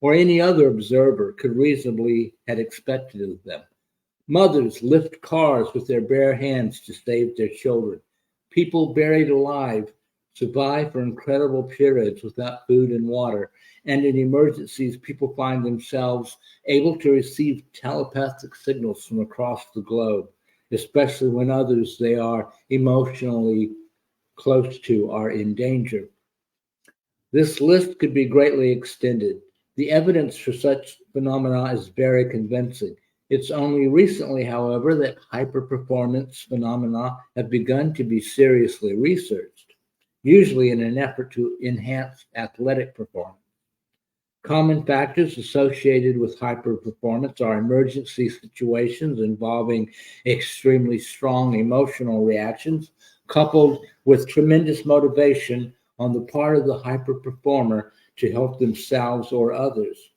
or any other observer could reasonably have expected of them. Mothers lift cars with their bare hands to save their children. People buried alive survive for incredible periods without food and water. And in emergencies, people find themselves able to receive telepathic signals from across the globe, especially when others they are emotionally close to are in danger. This list could be greatly extended. The evidence for such phenomena is very convincing. It's only recently, however, that hyperperformance phenomena have begun to be seriously researched, usually in an effort to enhance athletic performance. Common factors associated with hyperperformance are emergency situations involving extremely strong emotional reactions, coupled with tremendous motivation on the part of the hyperperformer to help themselves or others.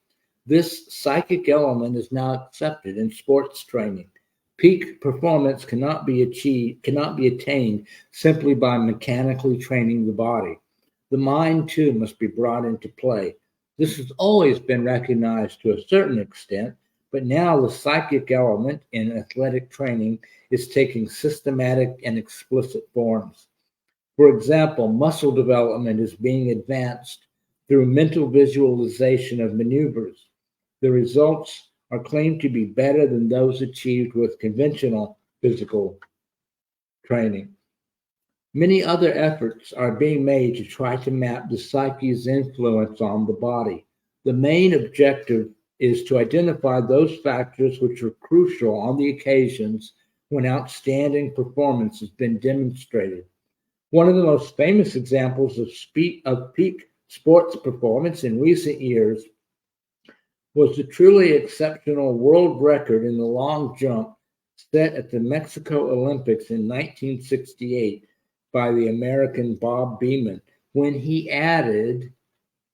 This psychic element is now accepted in sports training. Peak performance cannot be attained simply by mechanically training the body. The mind too must be brought into play. This has always been recognized to a certain extent, but now the psychic element in athletic training is taking systematic and explicit forms. For example, muscle development is being advanced through mental visualization of maneuvers. The results are claimed to be better than those achieved with conventional physical training. Many other efforts are being made to try to map the psyche's influence on the body. The main objective is to identify those factors which are crucial on the occasions when outstanding performance has been demonstrated. One of the most famous examples of peak sports performance in recent years was the truly exceptional world record in the long jump set at the Mexico Olympics in 1968 by the American Bob Beamon when he added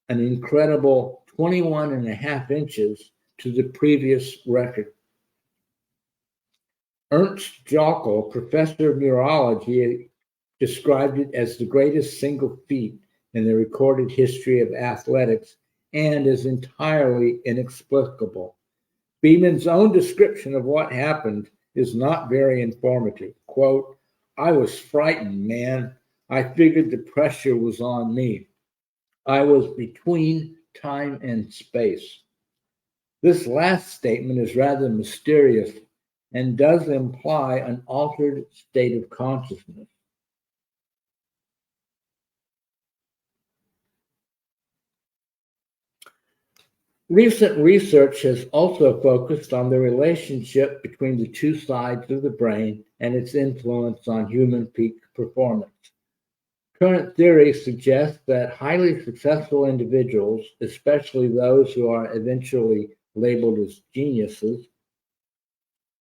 an incredible 21 and a half inches to the previous record. Ernst Jockel, professor of neurology, described it as the greatest single feat in the recorded history of athletics and is entirely inexplicable. Beeman's own description of what happened is not very informative. Quote, I was frightened, man. I figured the pressure was on me. I was between time and space. This last statement is rather mysterious and does imply an altered state of consciousness. Recent research has also focused on the relationship between the two sides of the brain and its influence on human peak performance. Current theory suggests that highly successful individuals, especially those who are eventually labeled as geniuses,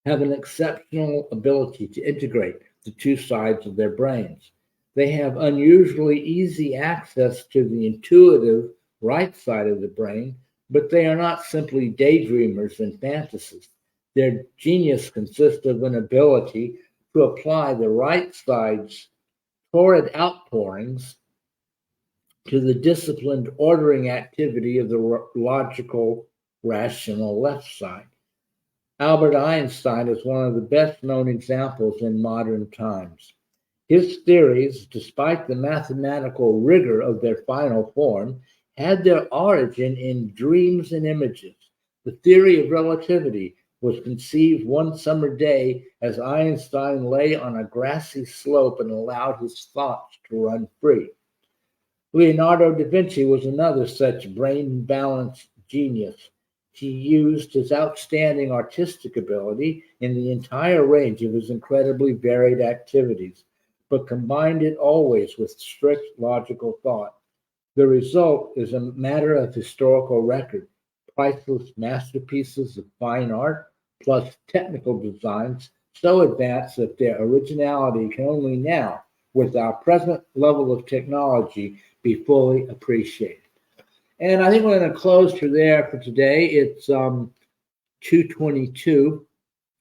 have an exceptional ability to integrate the two sides of their brains. They have unusually easy access to the intuitive right side of the brain, but they are not simply daydreamers and fantasists. Their genius consists of an ability to apply the right side's torrid outpourings to the disciplined ordering activity of the logical, rational left side. Albert Einstein is one of the best known examples in modern times. His theories, despite the mathematical rigor of their final form, had their origin in dreams and images. The theory of relativity was conceived one summer day as Einstein lay on a grassy slope and allowed his thoughts to run free. Leonardo da Vinci was another such brain balanced genius. He used his outstanding artistic ability in the entire range of his incredibly varied activities, but combined it always with strict logical thought. The result is a matter of historical record. priceless masterpieces of fine art, plus technical designs so advanced that their originality can only now, with our present level of technology, be fully appreciated. And I think we're going to close for there for today. It's 2:22,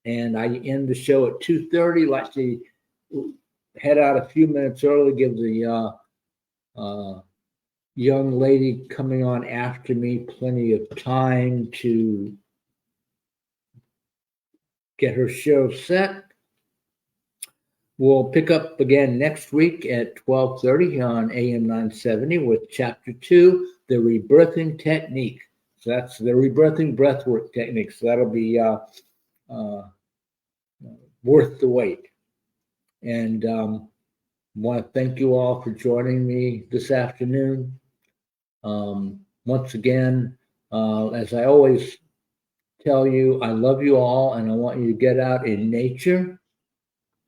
and I end the show at 2:30. Like to head out a few minutes early, give the young lady coming on after me plenty of time to get her show set. We'll pick up again next week at 12:30 on AM 970 with Chapter 2, the Rebirthing Technique. So that's the Rebirthing-Breathwork technique. So that'll be worth the wait. And want to thank you all for joining me this afternoon. Once again, as I always tell you, I love you all, and I want you to get out in nature.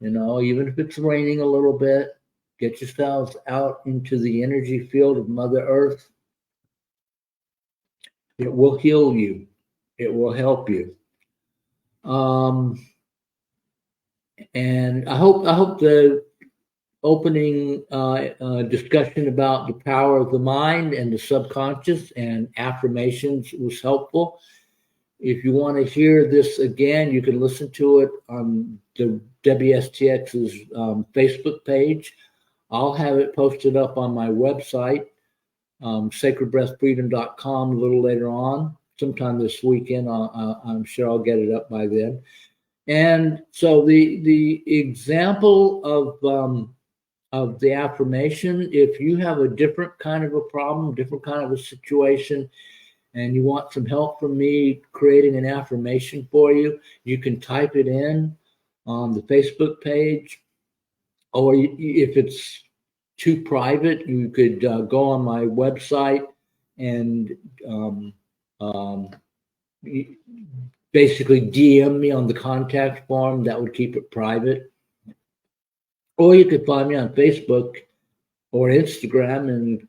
You know, even if it's raining a little bit, get yourselves out into the energy field of Mother Earth. It will heal you. It will help you. And I hope the opening discussion about the power of the mind and the subconscious and affirmations was helpful. If you want to hear this again, you can listen to it on the WSTX's Facebook page. I'll have it posted up on my website, sacredbreathfreedom.com, a little later on. Sometime this weekend, I'm sure I'll get it up by then. And so the example of the affirmation, if you have a different kind of a problem, different kind of a situation, and you want some help from me creating an affirmation for you, you can type it in on the Facebook page. Or if it's too private, you could go on my website and basically DM me on the contact form. That would keep it private. Or you could find me on Facebook or Instagram and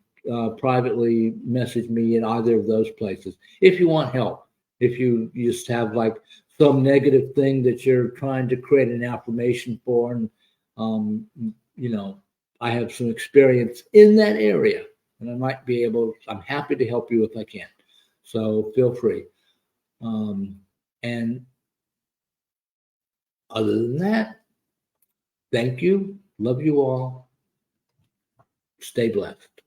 privately message me in either of those places if you want help. If you just have like some negative thing that you're trying to create an affirmation for, and I have some experience in that area, and I might be able. I'm happy to help you if I can. So feel free. And other than that, thank you. Love you all. Stay blessed.